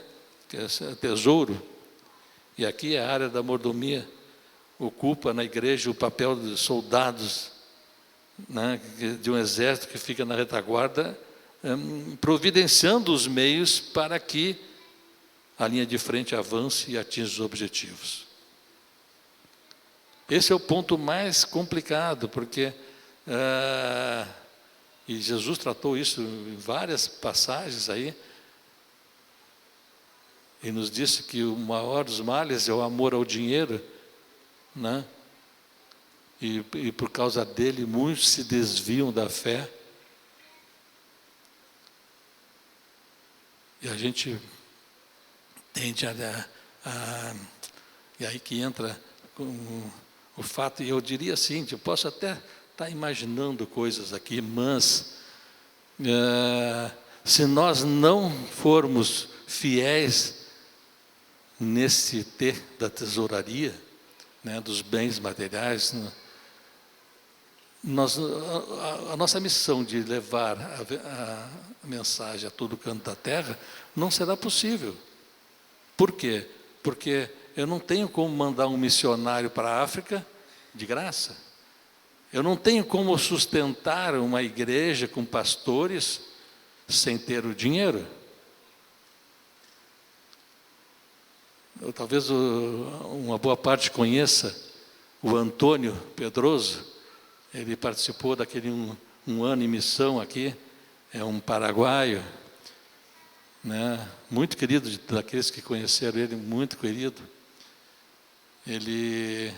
que é tesouro, e aqui a área da mordomia ocupa na igreja o papel de soldados, né, de um exército que fica na retaguarda, providenciando os meios para que a linha de frente avance e atinja os objetivos. Esse é o ponto mais complicado, porque e Jesus tratou isso em várias passagens aí. E nos disse que o maior dos males é o amor ao dinheiro, né? E por causa dele muitos se desviam da fé. E a gente tende e aí que entra o fato, e eu diria assim, eu posso até estar imaginando coisas aqui, mas se nós não formos fiéis nesse T da tesouraria, né, dos bens materiais, a nossa missão de levar a mensagem a todo canto da terra não será possível. Por quê? Porque eu não tenho como mandar um missionário para a África de graça. Eu não tenho como sustentar uma igreja com pastores sem ter o dinheiro. Talvez uma boa parte conheça o Antônio Pedroso. Ele participou daquele um ano em missão aqui, é um paraguaio, né, muito querido, daqueles que conheceram ele, muito querido. Ele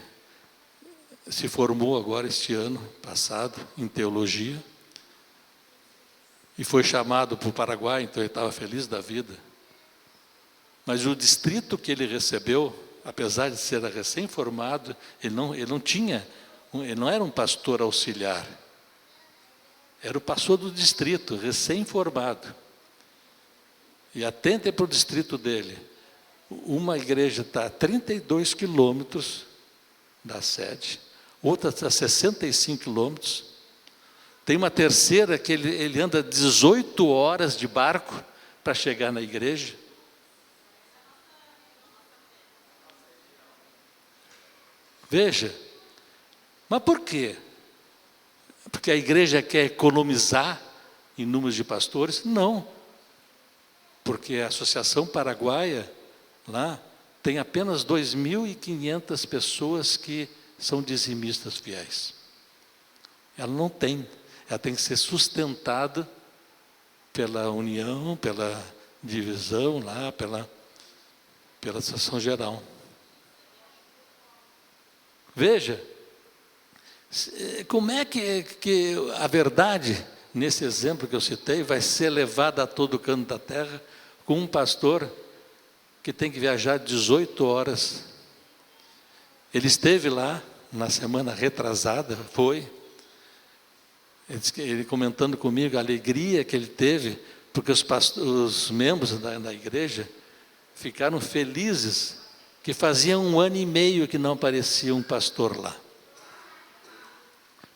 se formou agora este ano passado em teologia e foi chamado para o Paraguai, então ele estava feliz da vida. Mas o distrito que ele recebeu, apesar de ser recém-formado, ele não era um pastor auxiliar, era o pastor do distrito, recém-formado. e atentem para o distrito dele. Uma igreja está a 32 quilômetros da sede, outra está a 65 quilômetros. Tem uma terceira que ele anda 18 horas de barco para chegar na igreja. Veja, mas por quê? Porque a igreja quer economizar em números de pastores? Não, porque a Associação Paraguaia, lá, tem apenas 2.500 pessoas que são dizimistas fiéis. Ela não tem, ela tem que ser sustentada pela união, pela divisão lá, pela Associação Geral. Veja, como é que a verdade, nesse exemplo que eu citei, vai ser levada a todo canto da terra com um pastor que tem que viajar 18 horas. Ele esteve lá na semana retrasada, ele comentando comigo a alegria que ele teve, porque os membros da igreja ficaram felizes, que fazia 1 ano e meio que não aparecia um pastor lá.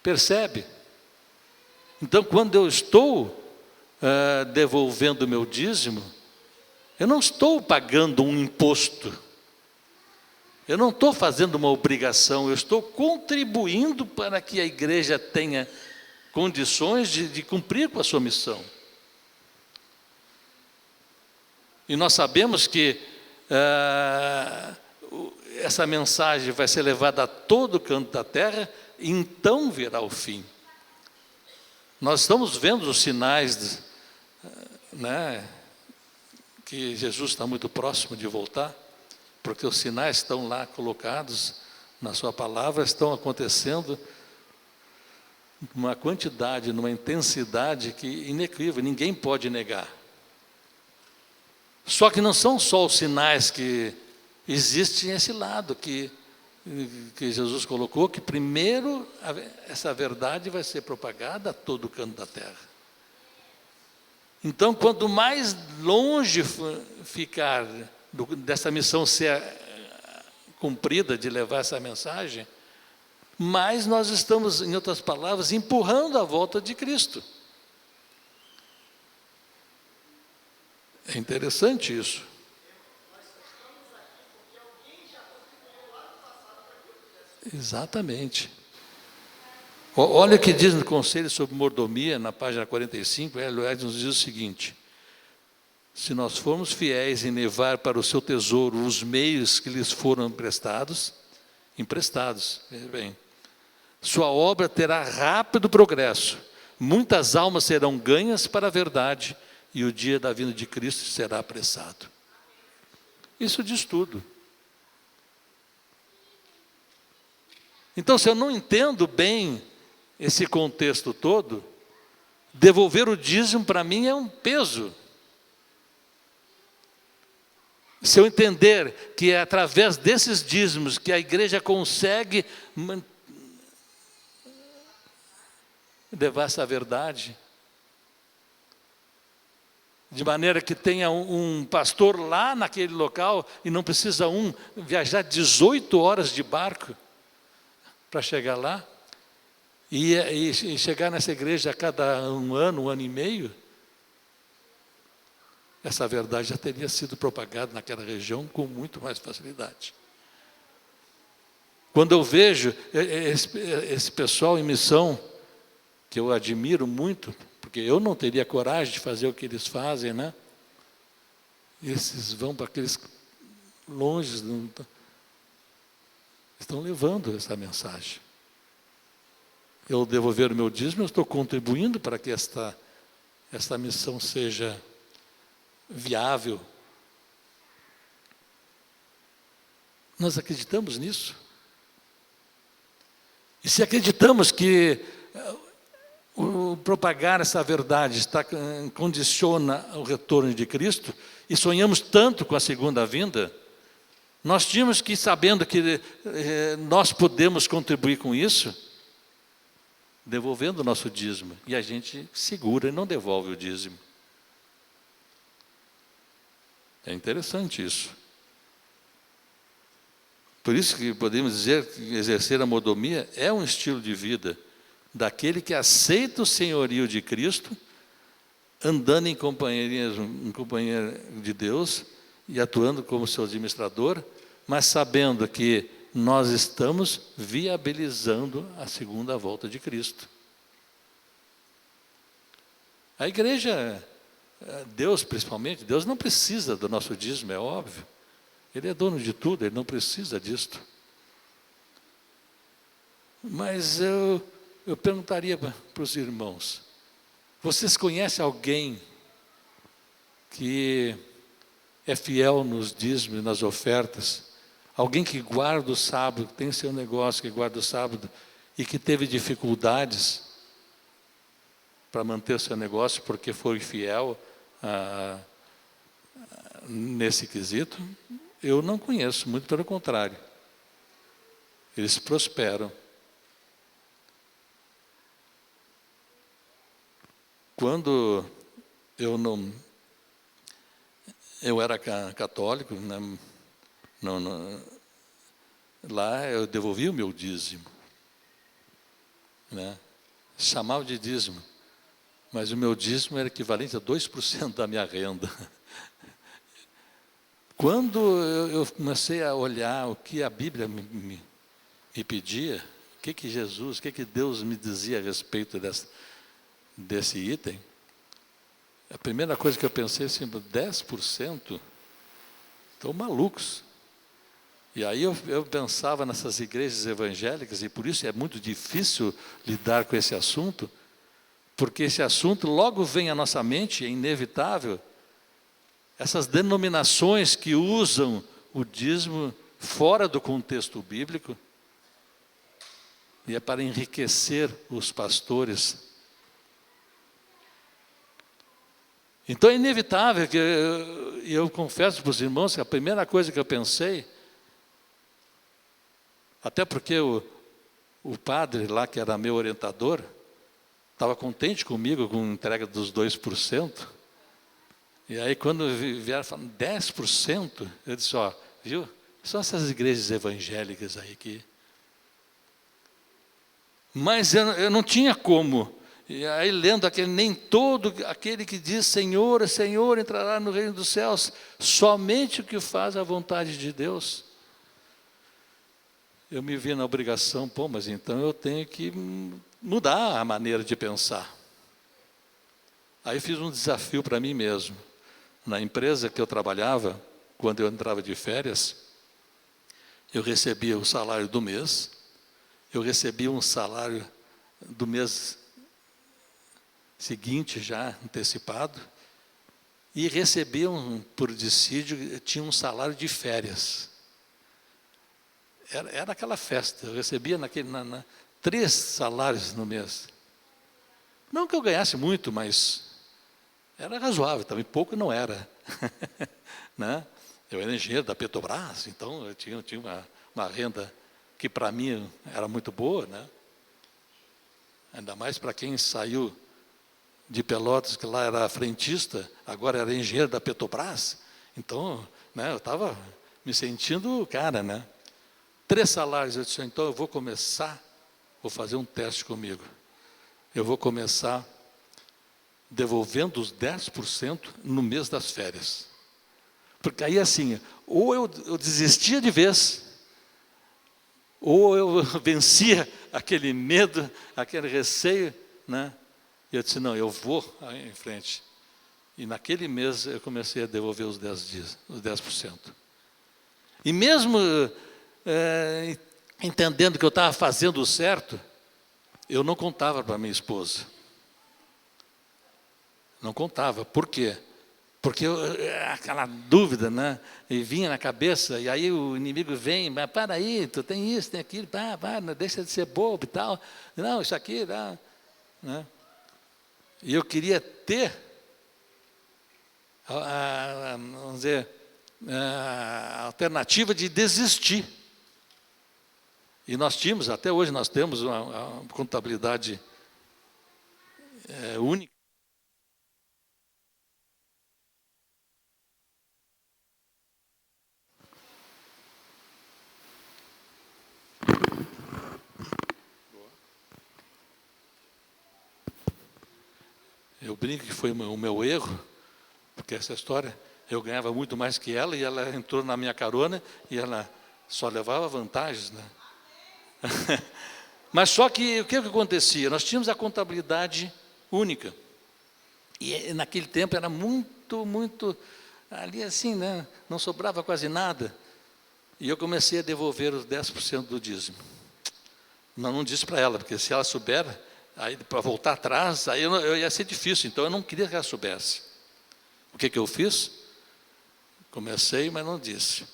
Percebe? Então, quando eu estou devolvendo o meu dízimo, eu não estou pagando um imposto, eu não estou fazendo uma obrigação, eu estou contribuindo para que a igreja tenha condições de cumprir com a sua missão. E nós sabemos que essa mensagem vai ser levada a todo canto da terra, e então virá o fim. Nós estamos vendo os sinais, que Jesus está muito próximo de voltar, porque os sinais estão lá colocados na sua palavra, estão acontecendo numa quantidade, numa intensidade que inequívoca, ninguém pode negar. Só que não são só os sinais que existem esse lado que Jesus colocou, que primeiro essa verdade vai ser propagada a todo canto da terra. Então, quanto mais longe ficar dessa missão ser cumprida, de levar essa mensagem, mais nós estamos, em outras palavras, empurrando a volta de Cristo. É interessante isso. Exatamente. Olha o que diz no Conselho sobre Mordomia, na página 45, L.O.S. nos diz o seguinte: se nós formos fiéis em levar para o seu tesouro os meios que lhes foram emprestados, veja bem, sua obra terá rápido progresso, muitas almas serão ganhas para a verdade, e o dia da vinda de Cristo será apressado. Isso diz tudo. Então, se eu não entendo bem esse contexto todo, devolver o dízimo para mim é um peso. Se eu entender que é através desses dízimos que a igreja consegue levar essa verdade, de maneira que tenha um pastor lá naquele local e não precisa viajar 18 horas de barco para chegar lá, e chegar nessa igreja a cada 1 ano, 1 ano e meio, essa verdade já teria sido propagada naquela região com muito mais facilidade. Quando eu vejo esse pessoal em missão, que eu admiro muito, porque eu não teria coragem de fazer o que eles fazem, né? Esses vão para aqueles longe, estão levando essa mensagem. Eu devolver o meu dízimo, eu estou contribuindo para que esta missão seja viável. Nós acreditamos nisso? E se acreditamos que o propagar essa verdade condiciona o retorno de Cristo, e sonhamos tanto com a segunda vinda, nós tínhamos que ir sabendo que nós podemos contribuir com isso, devolvendo o nosso dízimo, e a gente segura e não devolve o dízimo. É interessante isso. Por isso que podemos dizer que exercer a mordomia é um estilo de vida daquele que aceita o senhorio de Cristo, andando em companhia de Deus e atuando como seu administrador, mas sabendo que nós estamos viabilizando a segunda volta de Cristo. A igreja, Deus principalmente, Deus não precisa do nosso dízimo, é óbvio. Ele é dono de tudo, Ele não precisa disto. Mas eu perguntaria para os irmãos, vocês conhecem alguém que é fiel nos dízimos e nas ofertas? Alguém que guarda o sábado, que tem seu negócio, que guarda o sábado e que teve dificuldades para manter o seu negócio porque foi fiel nesse quesito? Eu não conheço, muito pelo contrário. Eles prosperam. Quando eu era católico, né, lá eu devolvia o meu dízimo, né, chamava de dízimo, mas o meu dízimo era equivalente a 2% da minha renda. Quando eu comecei a olhar o que a Bíblia me pedia, o que Jesus, o que Deus me dizia a respeito desse item, a primeira coisa que eu pensei assim, 10%? Estão malucos. E aí eu pensava nessas igrejas evangélicas, e por isso é muito difícil lidar com esse assunto, porque esse assunto logo vem à nossa mente, é inevitável. Essas denominações que usam o dízimo fora do contexto bíblico, e é para enriquecer os pastores. Então é inevitável que eu confesso para os irmãos que a primeira coisa que eu pensei, até porque o padre lá, que era meu orientador, estava contente comigo com a entrega dos 2%. E aí quando vieram falando 10%, eu disse, ó, viu? São essas igrejas evangélicas aí que... Mas eu não tinha como. E aí lendo aquele, nem todo aquele que diz Senhor, Senhor, entrará no reino dos céus, somente o que faz a vontade de Deus. Eu me vi na obrigação, mas então eu tenho que mudar a maneira de pensar. Aí fiz um desafio para mim mesmo. Na empresa que eu trabalhava, quando eu entrava de férias, eu recebia o salário do mês, eu recebia um salário do mês seguinte, já antecipado, e recebiam, por dissídio, tinha um salário de férias. Era aquela festa, eu recebia 3 salários no mês. Não que eu ganhasse muito, mas era razoável, também pouco não era. Né? Eu era engenheiro da Petrobras, então eu tinha uma renda que para mim era muito boa, né? Ainda mais para quem saiu de Pelotas, que lá era frentista, agora era engenheiro da Petrobras. Então, né, eu estava me sentindo o cara, né? 3 salários, eu disse, então eu vou fazer um teste comigo. Eu vou começar devolvendo os 10% no mês das férias. Porque aí assim, ou eu desistia de vez, ou eu vencia aquele medo, aquele receio, né? E eu disse, não, eu vou em frente. E naquele mês eu comecei a devolver os 10%. E mesmo entendendo que eu estava fazendo o certo, eu não contava para minha esposa. Não contava. Por quê? Porque aquela dúvida, né? E vinha na cabeça, e aí o inimigo vem, mas para aí, tu tem isso, tem aquilo, deixa de ser bobo e tal. Não, isso aqui, não, né? E eu queria ter, vamos dizer, a alternativa de desistir. E nós tínhamos, até hoje nós temos uma contabilidade única. Eu brinco que foi o meu erro, porque essa história, eu ganhava muito mais que ela, e ela entrou na minha carona, e ela só levava vantagens, né? Mas só que, o que acontecia? Nós tínhamos a contabilidade única, e naquele tempo era muito, ali assim, né? Não sobrava quase nada, e eu comecei a devolver os 10% do dízimo. Não disse para ela, porque se ela souber, aí para voltar atrás, aí eu ia ser difícil, então eu não queria que ela soubesse. O que eu fiz? Comecei, mas não disse.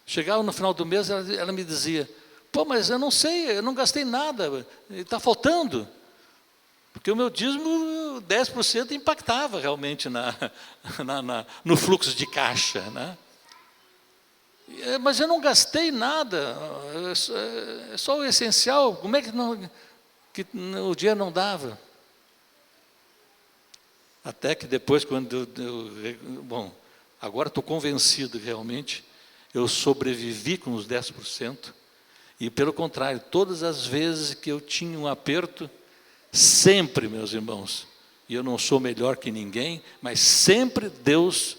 Chegava no final do mês, ela me dizia, pô, mas eu não sei, eu não gastei nada, está faltando. Porque o meu dízimo, 10% impactava realmente no fluxo de caixa, né? Mas eu não gastei nada, é só o essencial, como é que o dinheiro não dava? Até que depois, quando bom, agora estou convencido que realmente eu sobrevivi com os 10%, e pelo contrário, todas as vezes que eu tinha um aperto, sempre, meus irmãos, e eu não sou melhor que ninguém, mas sempre Deus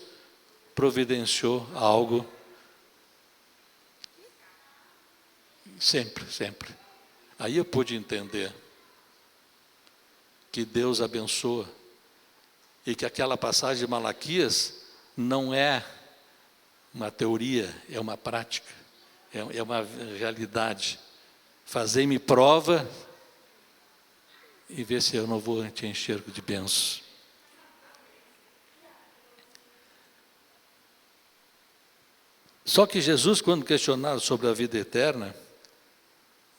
providenciou algo. Sempre. Aí eu pude entender que Deus abençoa e que aquela passagem de Malaquias não é uma teoria, é uma prática, é uma realidade. Fazei-me prova e ver se eu não vou te encher de bênçãos. Só que Jesus, quando questionado sobre a vida eterna,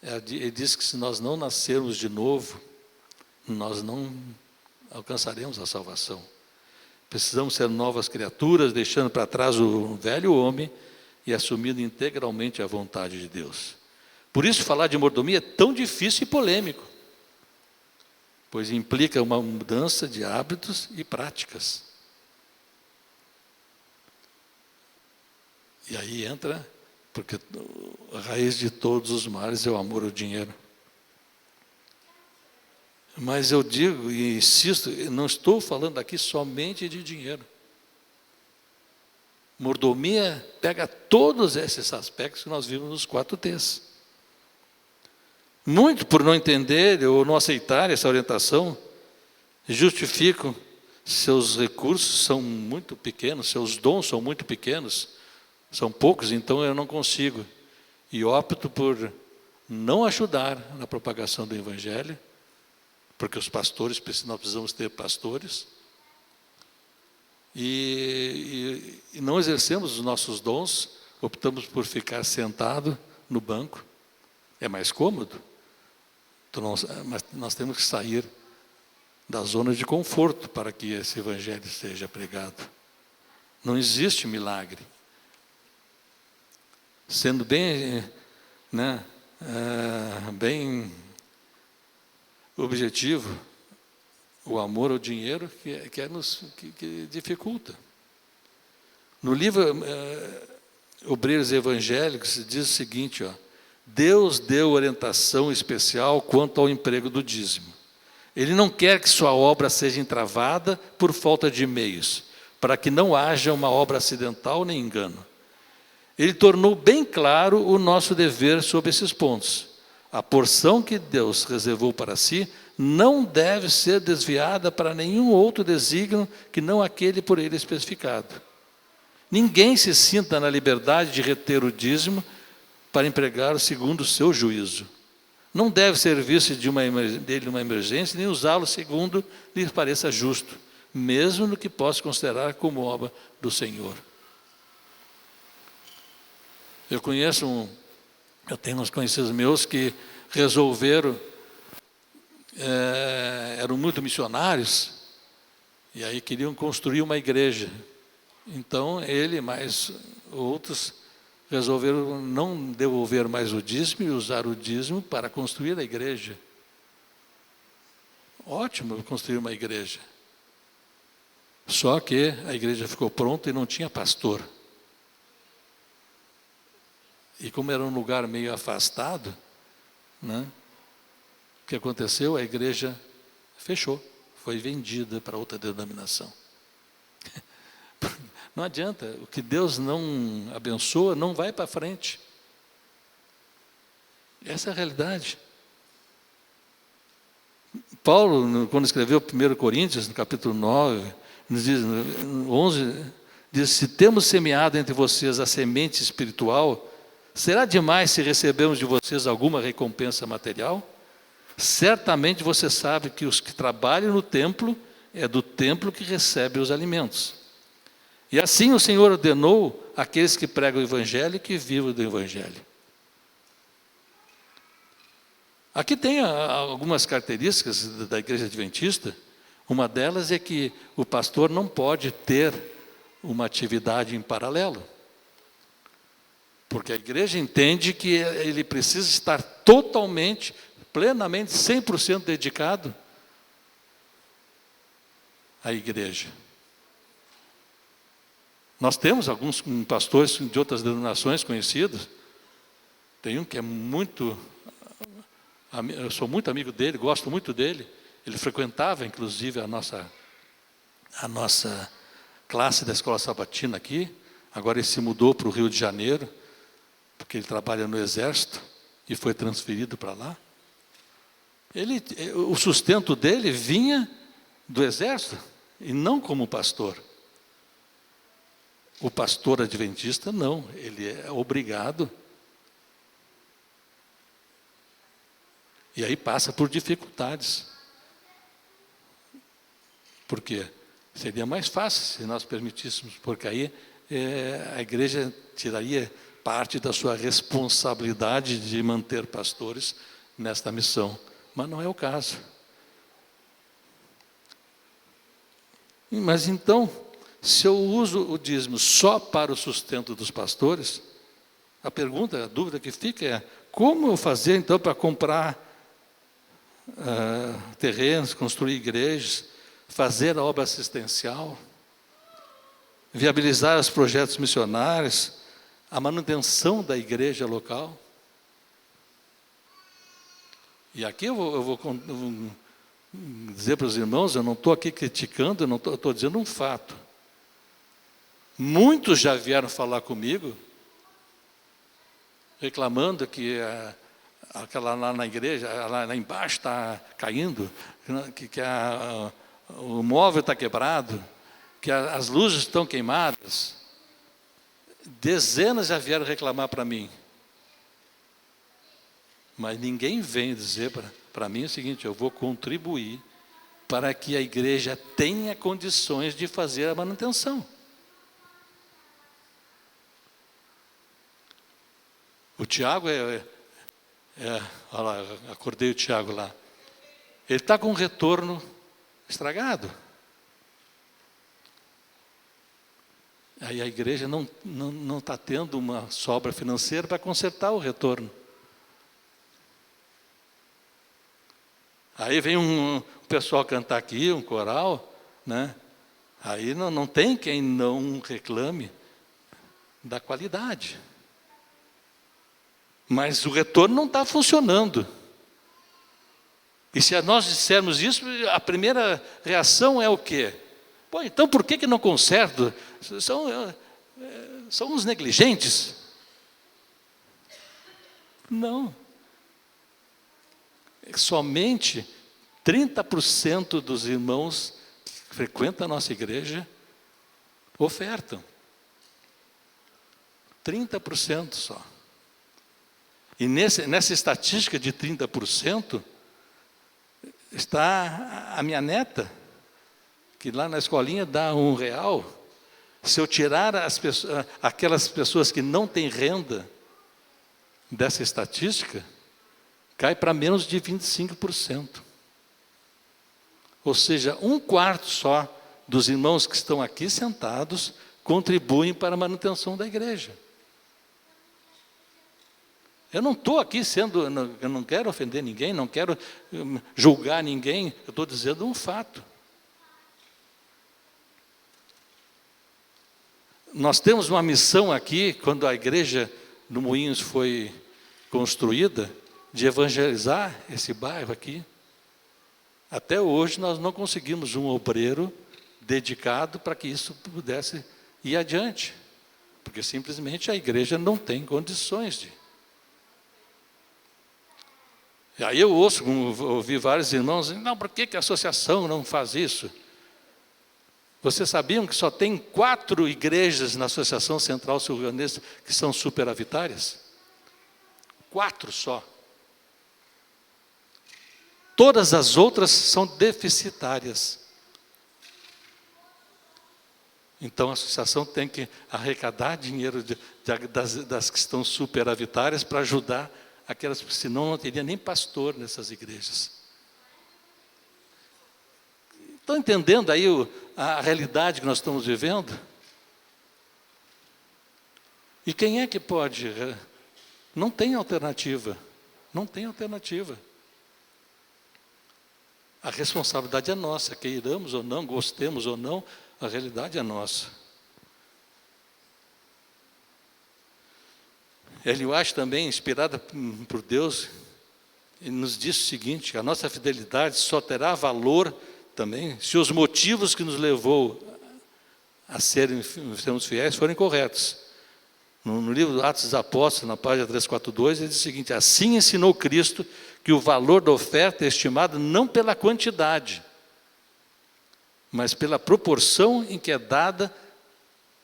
ele diz que se nós não nascermos de novo, nós não alcançaremos a salvação. Precisamos ser novas criaturas, deixando para trás o velho homem e assumindo integralmente a vontade de Deus. Por isso, falar de mordomia é tão difícil e polêmico, pois implica uma mudança de hábitos e práticas. E aí entra, porque a raiz de todos os males é o amor ao dinheiro. Mas eu digo e insisto, não estou falando aqui somente de dinheiro. Mordomia pega todos esses aspectos que nós vimos nos 4 T's. Muito por não entender ou não aceitar essa orientação, justificam seus recursos são muito pequenos, seus dons são muito pequenos, são poucos, então eu não consigo. E opto por não ajudar na propagação do Evangelho, porque os pastores, nós precisamos ter pastores, e não exercemos os nossos dons, optamos por ficar sentado no banco, é mais cômodo, mas nós temos que sair da zona de conforto para que esse Evangelho seja pregado. Não existe milagre. Sendo bem, bem objetivo, o amor ao dinheiro que dificulta. No livro Obreiros Evangélicos diz o seguinte, Deus deu orientação especial quanto ao emprego do dízimo. Ele não quer que sua obra seja entravada por falta de meios, para que não haja uma obra acidental nem engano. Ele tornou bem claro o nosso dever sobre esses pontos. A porção que Deus reservou para si não deve ser desviada para nenhum outro desígnio que não aquele por ele especificado. Ninguém se sinta na liberdade de reter o dízimo para empregar segundo o seu juízo. Não deve servir-se dele uma emergência, nem usá-lo segundo lhe pareça justo, mesmo no que possa considerar como obra do Senhor. Eu tenho uns conhecidos meus que resolveram, eram muito missionários, e aí queriam construir uma igreja. Então, ele mais outros resolveram não devolver mais o dízimo e usar o dízimo para construir a igreja. Ótimo construir uma igreja. Só que a igreja ficou pronta e não tinha pastor. E como era um lugar meio afastado, o que aconteceu? A igreja fechou, foi vendida para outra denominação. Não adianta, o que Deus não abençoa não vai para frente. Essa é a realidade. Paulo, quando escreveu 1 Coríntios, no capítulo 9, nos diz, 11, diz: se temos semeado entre vocês a semente espiritual, será demais se recebemos de vocês alguma recompensa material? Certamente você sabe que os que trabalham no templo, é do templo que recebem os alimentos. E assim o Senhor ordenou aqueles que pregam o Evangelho e que vivam do Evangelho. Aqui tem algumas características da Igreja Adventista. Uma delas é que o pastor não pode ter uma atividade em paralelo. Porque a igreja entende que ele precisa estar totalmente, plenamente, 100% dedicado à igreja. Nós temos alguns pastores de outras denominações conhecidos. Tem um que é muito... Eu sou muito amigo dele, gosto muito dele. Ele frequentava, inclusive, a nossa classe da escola sabatina aqui. Agora ele se mudou para o Rio de Janeiro, porque ele trabalha no Exército e foi transferido para lá. O sustento dele vinha do Exército e não como pastor. O pastor adventista não, ele é obrigado. E aí passa por dificuldades. Por quê? Seria mais fácil se nós permitíssemos, porque aí a igreja tiraria parte da sua responsabilidade de manter pastores nesta missão. Mas não é o caso. Mas então, se eu uso o dízimo só para o sustento dos pastores, a dúvida que fica é: como eu fazer então para comprar terrenos, construir igrejas, fazer a obra assistencial, viabilizar os projetos missionários, a manutenção da igreja local? E aqui eu vou dizer para os irmãos, eu não estou aqui criticando, eu estou dizendo um fato. Muitos já vieram falar comigo, reclamando que aquela lá na igreja, lá embaixo está caindo, que o móvel está quebrado, que as luzes estão queimadas. Dezenas já vieram reclamar para mim. Mas ninguém vem dizer para mim o seguinte: eu vou contribuir para que a igreja tenha condições de fazer a manutenção. O Tiago olha lá, acordei o Tiago lá. Ele está com um retorno estragado. Aí a igreja não está tendo uma sobra financeira para consertar o retorno. Aí vem um pessoal cantar aqui, um coral, né? Aí não tem quem não reclame da qualidade. Mas o retorno não está funcionando. E se nós dissermos isso, a reação é o quê? Pô, então por que não consertam? São uns negligentes? Não. Somente 30% dos irmãos que frequentam a nossa igreja ofertam. 30% só. E nessa estatística de 30%, está a minha neta, que lá na escolinha dá R$1. Se eu tirar aquelas pessoas que não têm renda dessa estatística, cai para menos de 25%. Ou seja, 1/4 só dos irmãos que estão aqui sentados contribuem para a manutenção da igreja. Eu não estou aqui eu não quero ofender ninguém, não quero julgar ninguém, eu estou dizendo um fato. Nós temos uma missão aqui, quando a igreja do Moinhos foi construída, de evangelizar esse bairro aqui. Até hoje nós não conseguimos um obreiro dedicado para que isso pudesse ir adiante, porque simplesmente a igreja não tem condições de. E aí eu ouvi vários irmãos dizendo, não, por que a associação não faz isso? Vocês sabiam que só tem 4 igrejas na Associação Central Sul-Rio-Grande que são superavitárias? 4 só. Todas as outras são deficitárias. Então a associação tem que arrecadar dinheiro das que estão superavitárias para ajudar aquelas, porque senão não teria nem pastor nessas igrejas. Estão entendendo aí a realidade que nós estamos vivendo? E quem é que pode? Não tem alternativa. Não tem alternativa. A responsabilidade é nossa, queiramos ou não, gostemos ou não, a realidade é nossa. Ellen White também, inspirada por Deus, ele nos diz o seguinte, que a nossa fidelidade só terá valor também se os motivos que nos levou a sermos fiéis forem corretos. No livro Atos dos Apóstolos, na página 342, ele diz o seguinte, assim ensinou Cristo que o valor da oferta é estimado não pela quantidade, mas pela proporção em que é dada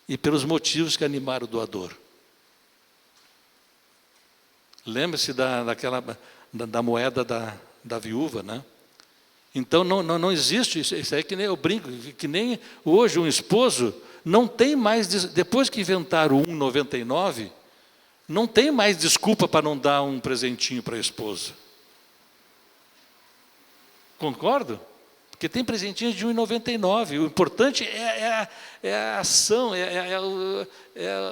e pelos motivos que animaram o doador. Lembre-se da moeda da viúva, né? Então não existe isso aí, que nem eu brinco, que nem hoje um esposo não tem mais, depois que inventaram o 1,99, não tem mais desculpa para não dar um presentinho para a esposa. Concordo? Porque tem presentinhos de 1,99. O importante é a ação, é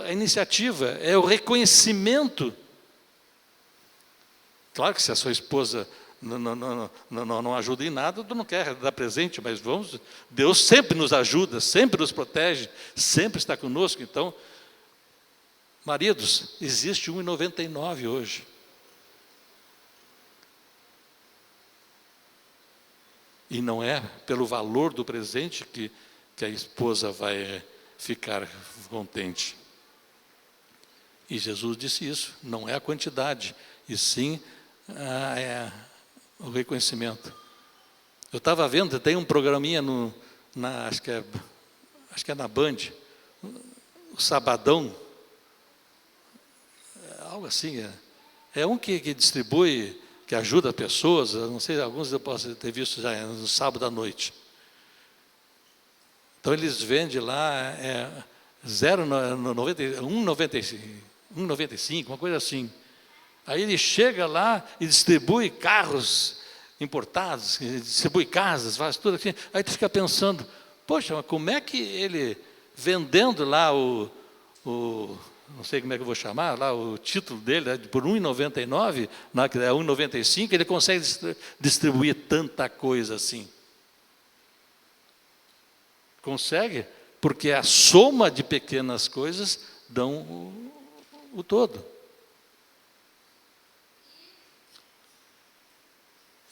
a iniciativa, é o reconhecimento. Claro que se a sua esposa não ajuda em nada, tu não quer dar presente, mas Deus sempre nos ajuda, sempre nos protege, sempre está conosco. Então, maridos, existe 1,99 hoje. E não é pelo valor do presente que a esposa vai ficar contente. E Jesus disse isso, não é a quantidade, e sim o reconhecimento. Eu estava vendo, tem um programinha acho que é na Band, o Sabadão, algo assim, é um que distribui, que ajuda pessoas, não sei, alguns eu posso ter visto já no sábado à noite. Então eles vendem lá 1,95, uma coisa assim. Aí ele chega lá e distribui carros importados, distribui casas, faz tudo assim. Aí tu fica pensando, poxa, mas como é que ele, vendendo lá não sei como é que eu vou chamar, lá o título dele, por 1,99, que é 1,95, ele consegue distribuir tanta coisa assim. Consegue, porque a soma de pequenas coisas dão o todo.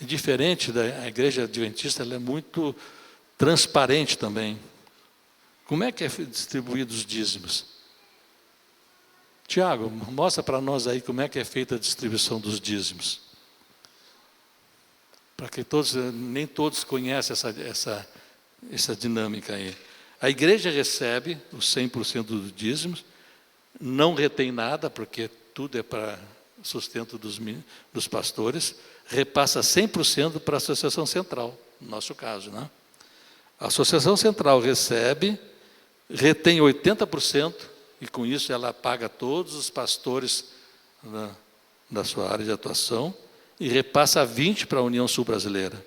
E diferente da igreja adventista, ela é muito transparente também. Como é que é distribuído os dízimos? Tiago, mostra para nós aí como é que é feita a distribuição dos dízimos. Para que nem todos conhecem essa dinâmica aí. A igreja recebe os 100% dos dízimos, não retém nada, porque tudo é para sustento dos pastores, repassa 100% para a Associação Central, no nosso caso, né? A Associação Central recebe, retém 80%, e com isso ela paga todos os pastores da sua área de atuação, e repassa 20% para a União Sul-Brasileira.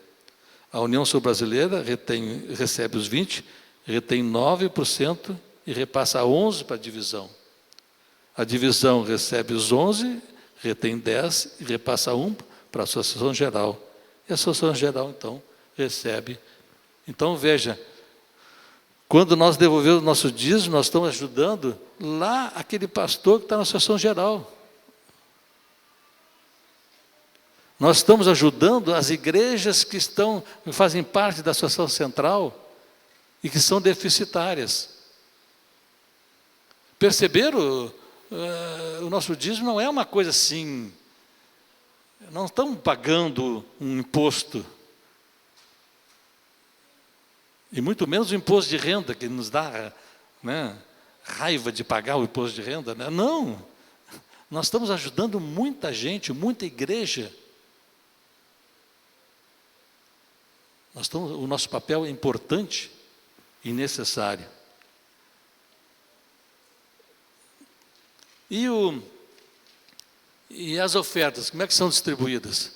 A União Sul-Brasileira recebe os 20%, retém 9% e repassa 11% para a divisão. A divisão recebe os 11%, retém 10% e repassa 1% para a Associação Geral. E a Associação Geral, então, recebe. Então, veja, quando nós devolvemos o nosso dízimo, nós estamos ajudando lá aquele pastor que está na Associação Geral. Nós estamos ajudando as igrejas que fazem parte da Associação Central e que são deficitárias. Perceberam? O nosso dízimo não é uma coisa assim, não estamos pagando um imposto, e muito menos o imposto de renda, que nos dá, né, raiva de pagar o imposto de renda, né? Não, nós estamos ajudando muita gente, muita igreja. O nosso papel é importante e necessário. E as ofertas, como é que são distribuídas?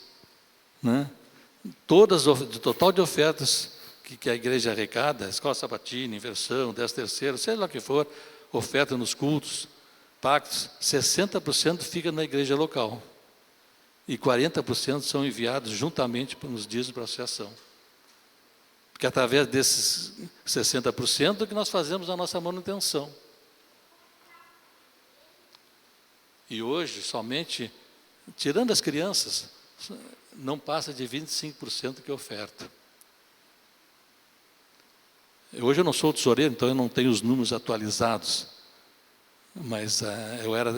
Né? Todas, o total de ofertas que a igreja arrecada, escola sabatina, inversão, 10º, seja lá o que for, oferta nos cultos, pactos, 60% fica na igreja local. E 40% são enviados juntamente nos dízimos para a associação. Porque através desses 60% é que nós fazemos a nossa manutenção. E hoje, somente, tirando as crianças, não passa de 25% que oferta. Hoje eu não sou tesoureiro, então eu não tenho os números atualizados. Mas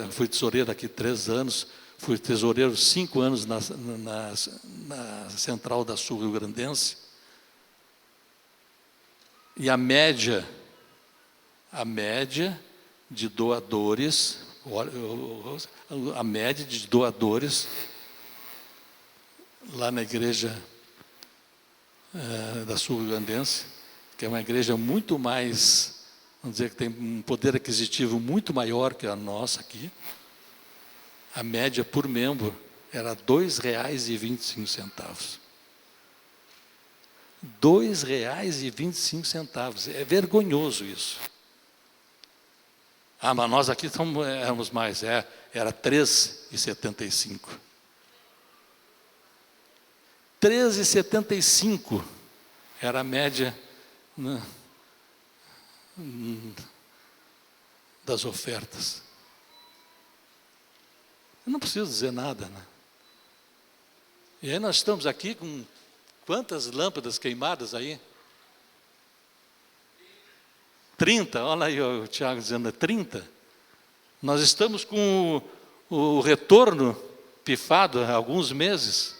fui tesoureiro aqui 3 anos, fui tesoureiro 5 anos na Central da Sul Rio Grandense. E a média de doadores, a média de doadores lá na igreja da Sul Rio Grandense, que é uma igreja muito mais, vamos dizer, que tem um poder aquisitivo muito maior que a nossa aqui, a média por membro era R$ 2,25. R$ 2,25. É vergonhoso isso. Ah, mas nós aqui éramos mais, era R$ 3,75. R$ 3,75 era a média, né, das ofertas. Eu não preciso dizer nada, né? E aí nós estamos aqui com quantas lâmpadas queimadas aí? 30, olha aí o Tiago dizendo 30. Nós estamos com o retorno pifado há alguns meses.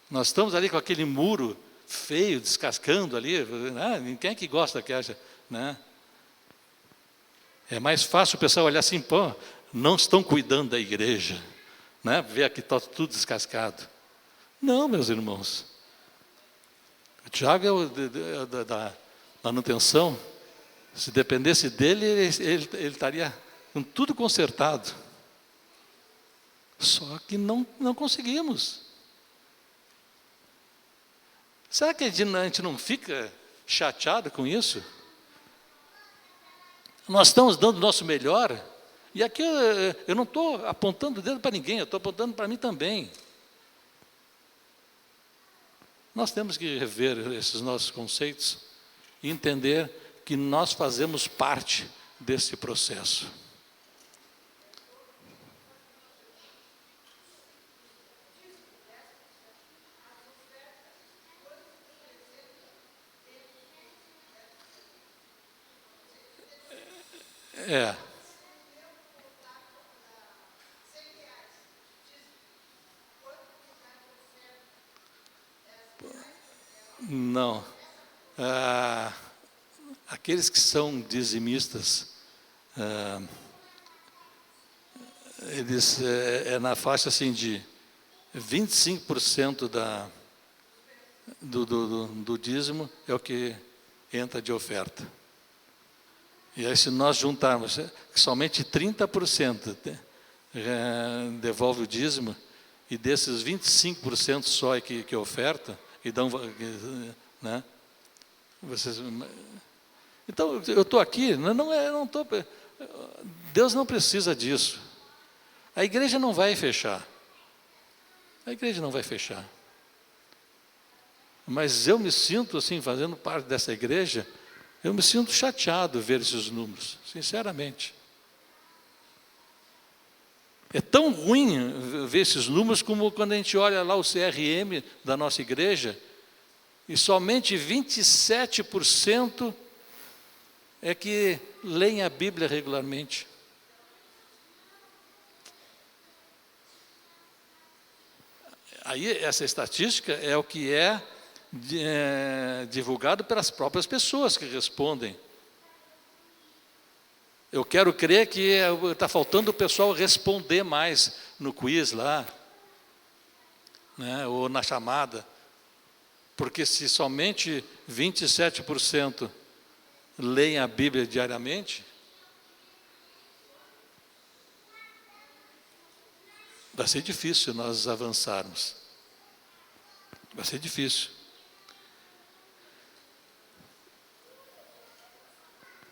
Nós estamos ali com aquele muro feio, descascando ali. Quem é que gosta que haja, né? É mais fácil o pessoal olhar assim, pô, não estão cuidando da igreja, né? Ver aqui está tudo descascado. Não, meus irmãos. O Tiago é o da manutenção. Se dependesse dele, ele estaria com tudo consertado. Só que não conseguimos. Será que a gente não fica chateado com isso? Nós estamos dando o nosso melhor. E aqui eu não estou apontando o dedo para ninguém, eu estou apontando para mim também. Nós temos que rever esses nossos conceitos e entender que nós fazemos parte desse processo. Não. Aqueles que são dizimistas, eles na faixa assim de 25% do dízimo é o que entra de oferta. E aí, se nós juntarmos somente 30% devolve o dízimo, e desses 25% só é que oferta, e dão, né? Então, eu estou aqui, Deus não precisa disso. A igreja não vai fechar. A igreja não vai fechar. Mas eu me sinto, assim, fazendo parte dessa igreja, eu me sinto chateado ver esses números, sinceramente. É tão ruim ver esses números como quando a gente olha lá o CRM da nossa igreja, e somente 27% é que leem a Bíblia regularmente. Aí essa estatística é o que é divulgado pelas próprias pessoas que respondem. Eu quero crer que está faltando o pessoal responder mais no quiz lá, né, ou na chamada, porque se somente 27% leem a Bíblia diariamente, vai ser difícil nós avançarmos. Vai ser difícil.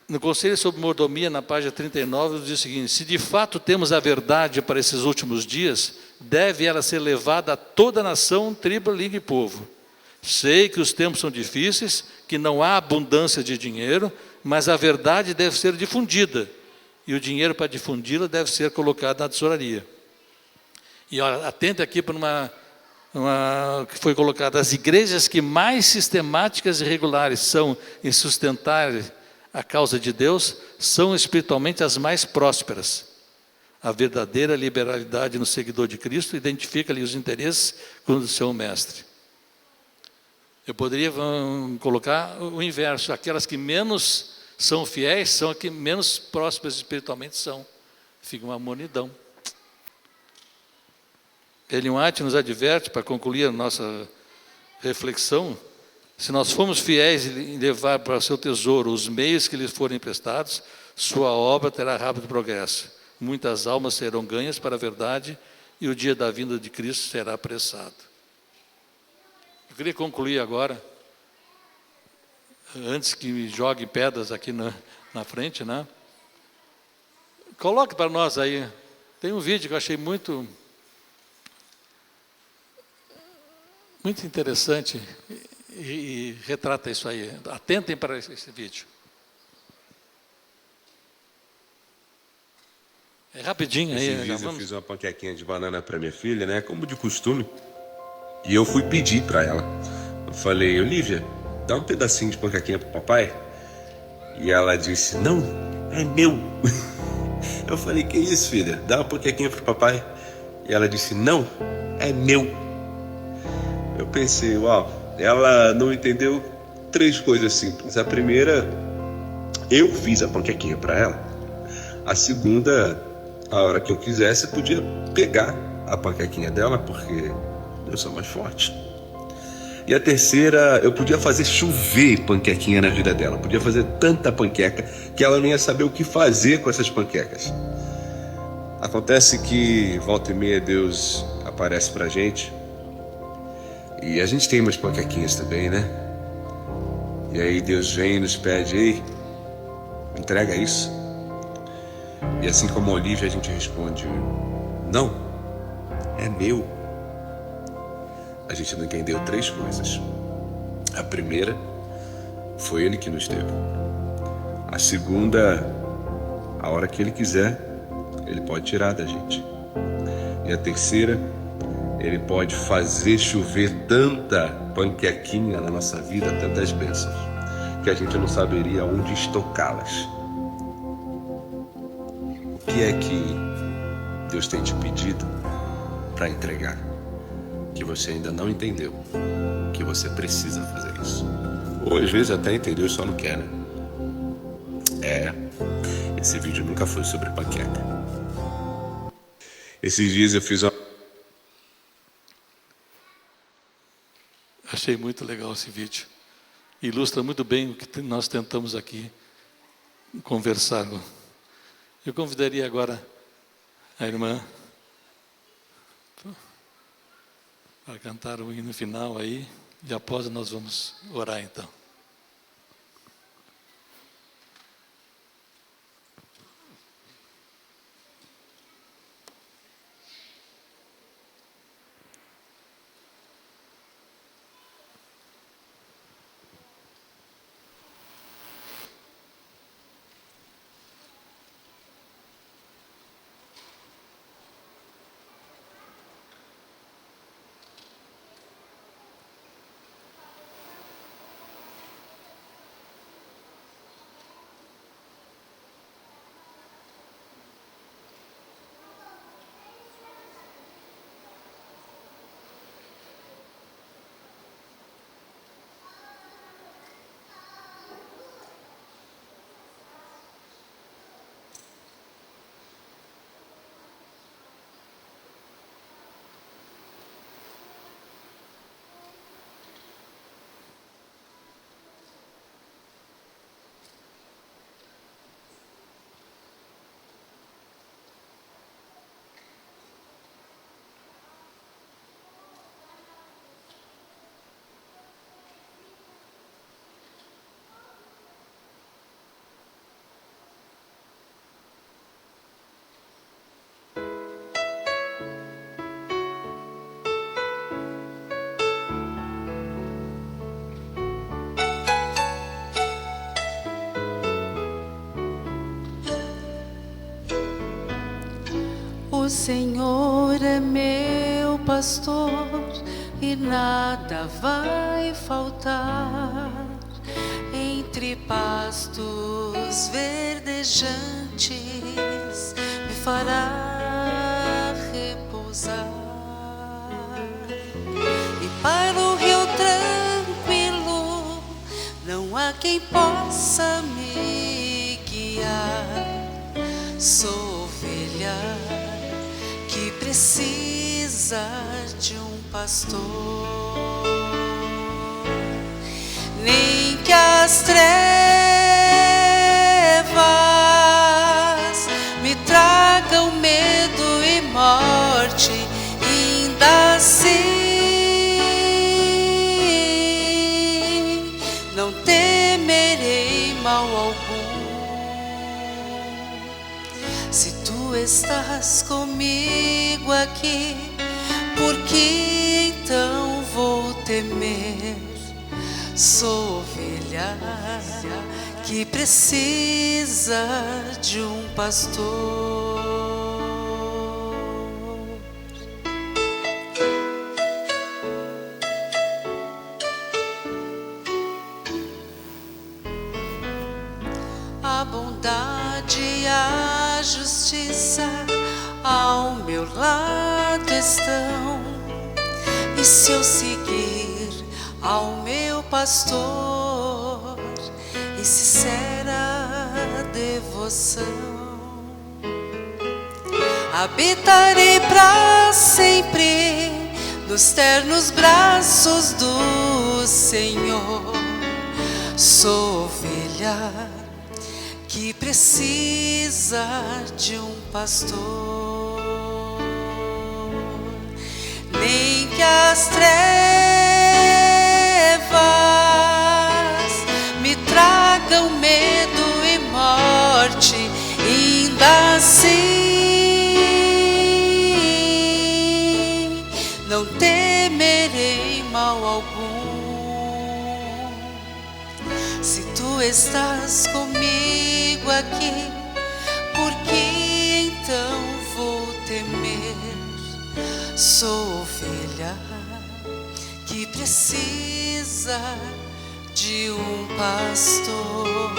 No Conselho sobre Mordomia, na página 39, diz o seguinte: se de fato temos a verdade para esses últimos dias, deve ela ser levada a toda a nação, tribo, língua e povo. Sei que os tempos são difíceis, que não há abundância de dinheiro, mas a verdade deve ser difundida, e o dinheiro para difundi-la deve ser colocado na tesouraria. E olha, atente aqui para uma que foi colocada: as igrejas que mais sistemáticas e regulares são em sustentar a causa de Deus, são espiritualmente as mais prósperas. A verdadeira liberalidade no seguidor de Cristo identifica ali os interesses do seu mestre. Eu poderia colocar o inverso: aquelas que menos são fiéis são as que menos prósperas espiritualmente são. Fica uma monidão. Ellen White nos adverte, para concluir a nossa reflexão: se nós formos fiéis em levar para o seu tesouro os meios que lhes forem emprestados, sua obra terá rápido progresso. Muitas almas serão ganhas para a verdade e o dia da vinda de Cristo será apressado. Eu queria concluir agora, antes que me joguem pedras aqui na frente, né? Coloque para nós aí, tem um vídeo que eu achei muito interessante e retrata isso aí. Atentem para esse vídeo. É rapidinho aí. Esses dias eu fiz uma panquequinha de banana para minha filha, né? Como de costume. E eu fui pedir para ela. Eu falei: Olivia, dá um pedacinho de panquequinha pro papai. E ela disse: não, é meu. Eu falei: que isso, filha? Dá uma panquequinha pro papai. E ela disse: não, é meu. Eu pensei: uau. Ela não entendeu 3 coisas simples. A primeira, eu fiz a panquequinha para ela. A segunda, a hora que eu quisesse, podia pegar a panquequinha dela, porque eu sou mais forte. E a terceira, eu podia fazer chover panquequinha na vida dela. Podia fazer tanta panqueca que ela não ia saber o que fazer com essas panquecas. Acontece que volta e meia Deus aparece pra gente. E a gente tem umas panquequinhas também, né? E aí Deus vem e nos pede: ei, entrega isso. E assim como a Olivia, a gente responde: não, é meu. A gente não entendeu 3 coisas. A primeira, foi Ele que nos deu. A segunda, a hora que Ele quiser, Ele pode tirar da gente. E a terceira, Ele pode fazer chover tanta panquequinha na nossa vida, tantas bênçãos, que a gente não saberia onde estocá-las. O que é que Deus tem te pedido para entregar, que você ainda não entendeu, que você precisa fazer isso? Ou às vezes até entendeu e só não quer, né? Esse vídeo nunca foi sobre panqueca. Esses dias eu fiz uma... Achei muito legal esse vídeo. Ilustra muito bem o que nós tentamos aqui conversar. Eu convidaria agora a irmã para cantar o hino final aí, e após nós vamos orar então. O Senhor é meu pastor e nada vai faltar. Entre pastos verdejantes me fará repousar. E para o rio tranquilo não há quem possa me guiar. Sou ovelha que precisa de um pastor. Nem que as trevas me tragam medo e morte, ainda assim não temerei mal algum. Se tu estás comigo aqui, por que então vou temer? Sou ovelha que precisa de um pastor. A bondade e a justiça ao meu lado estão, e se eu seguir ao meu pastor em sincera devoção, habitarei para sempre nos ternos braços do Senhor. Sou ovelha que precisa de um pastor. Nem que as trevas me tragam medo e morte, ainda assim não temerei mal algum. Se tu estás comigo aqui, por que então vou temer? Sou ovelha que precisa de um pastor.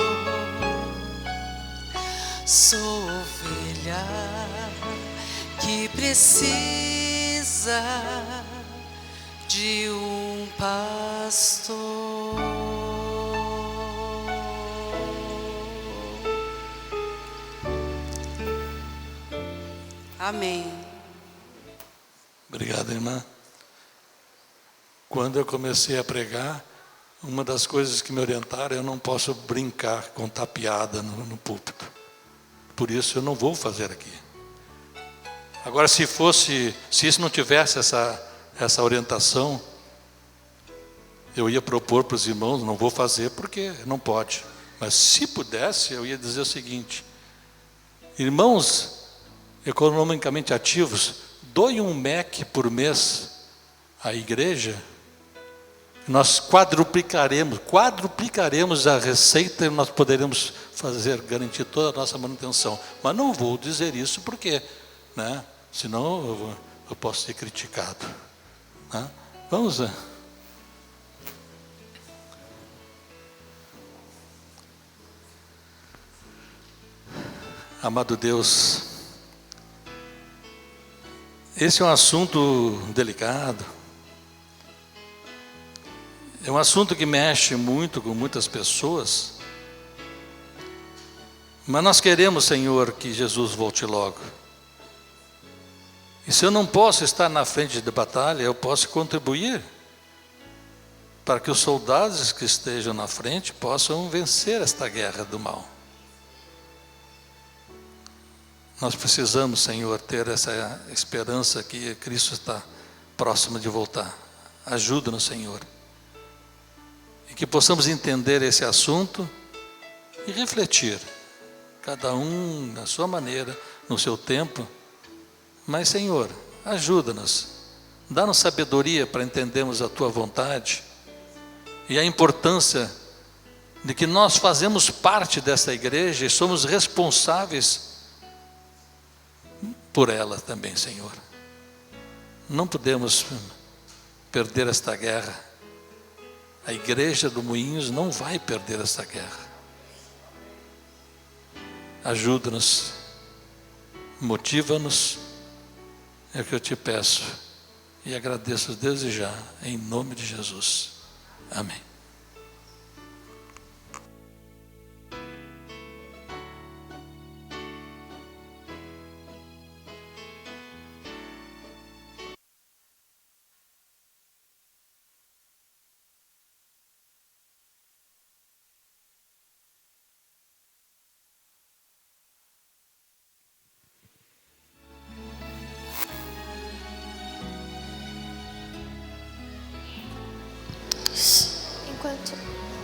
Sou ovelha que precisa de um pastor. Amém. Obrigado, irmã. Quando eu comecei a pregar, uma das coisas que me orientaram, eu não posso brincar, contar piada no púlpito. Por isso eu não vou fazer aqui. Agora, se isso não tivesse essa orientação, eu ia propor para os irmãos, não vou fazer porque não pode. Mas se pudesse, eu ia dizer o seguinte: irmãos economicamente ativos, doem um MEC por mês à igreja, nós quadruplicaremos a receita e nós poderemos garantir toda a nossa manutenção. Mas não vou dizer isso porque, né, senão eu posso ser criticado. Né? Vamos ver. Amado Deus, esse é um assunto delicado, é um assunto que mexe muito com muitas pessoas, mas nós queremos, Senhor, que Jesus volte logo. E se eu não posso estar na frente de batalha, eu posso contribuir para que os soldados que estejam na frente possam vencer esta guerra do mal. Nós precisamos, Senhor, ter essa esperança que Cristo está próximo de voltar. Ajuda-nos, Senhor. E que possamos entender esse assunto e refletir, cada um na sua maneira, no seu tempo. Mas, Senhor, ajuda-nos. Dá-nos sabedoria para entendermos a Tua vontade e a importância de que nós fazemos parte dessa igreja e somos responsáveis por ela também, Senhor. Não podemos perder esta guerra. A igreja do Moinhos não vai perder esta guerra. Ajuda-nos, motiva-nos, é o que eu te peço. E agradeço desde já, em nome de Jesus. Amém.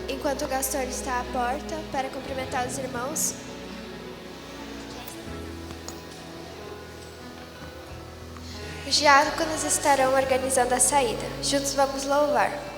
Enquanto o Gastor está à porta para cumprimentar os irmãos, os diáconos estarão organizando a saída. Juntos vamos louvar.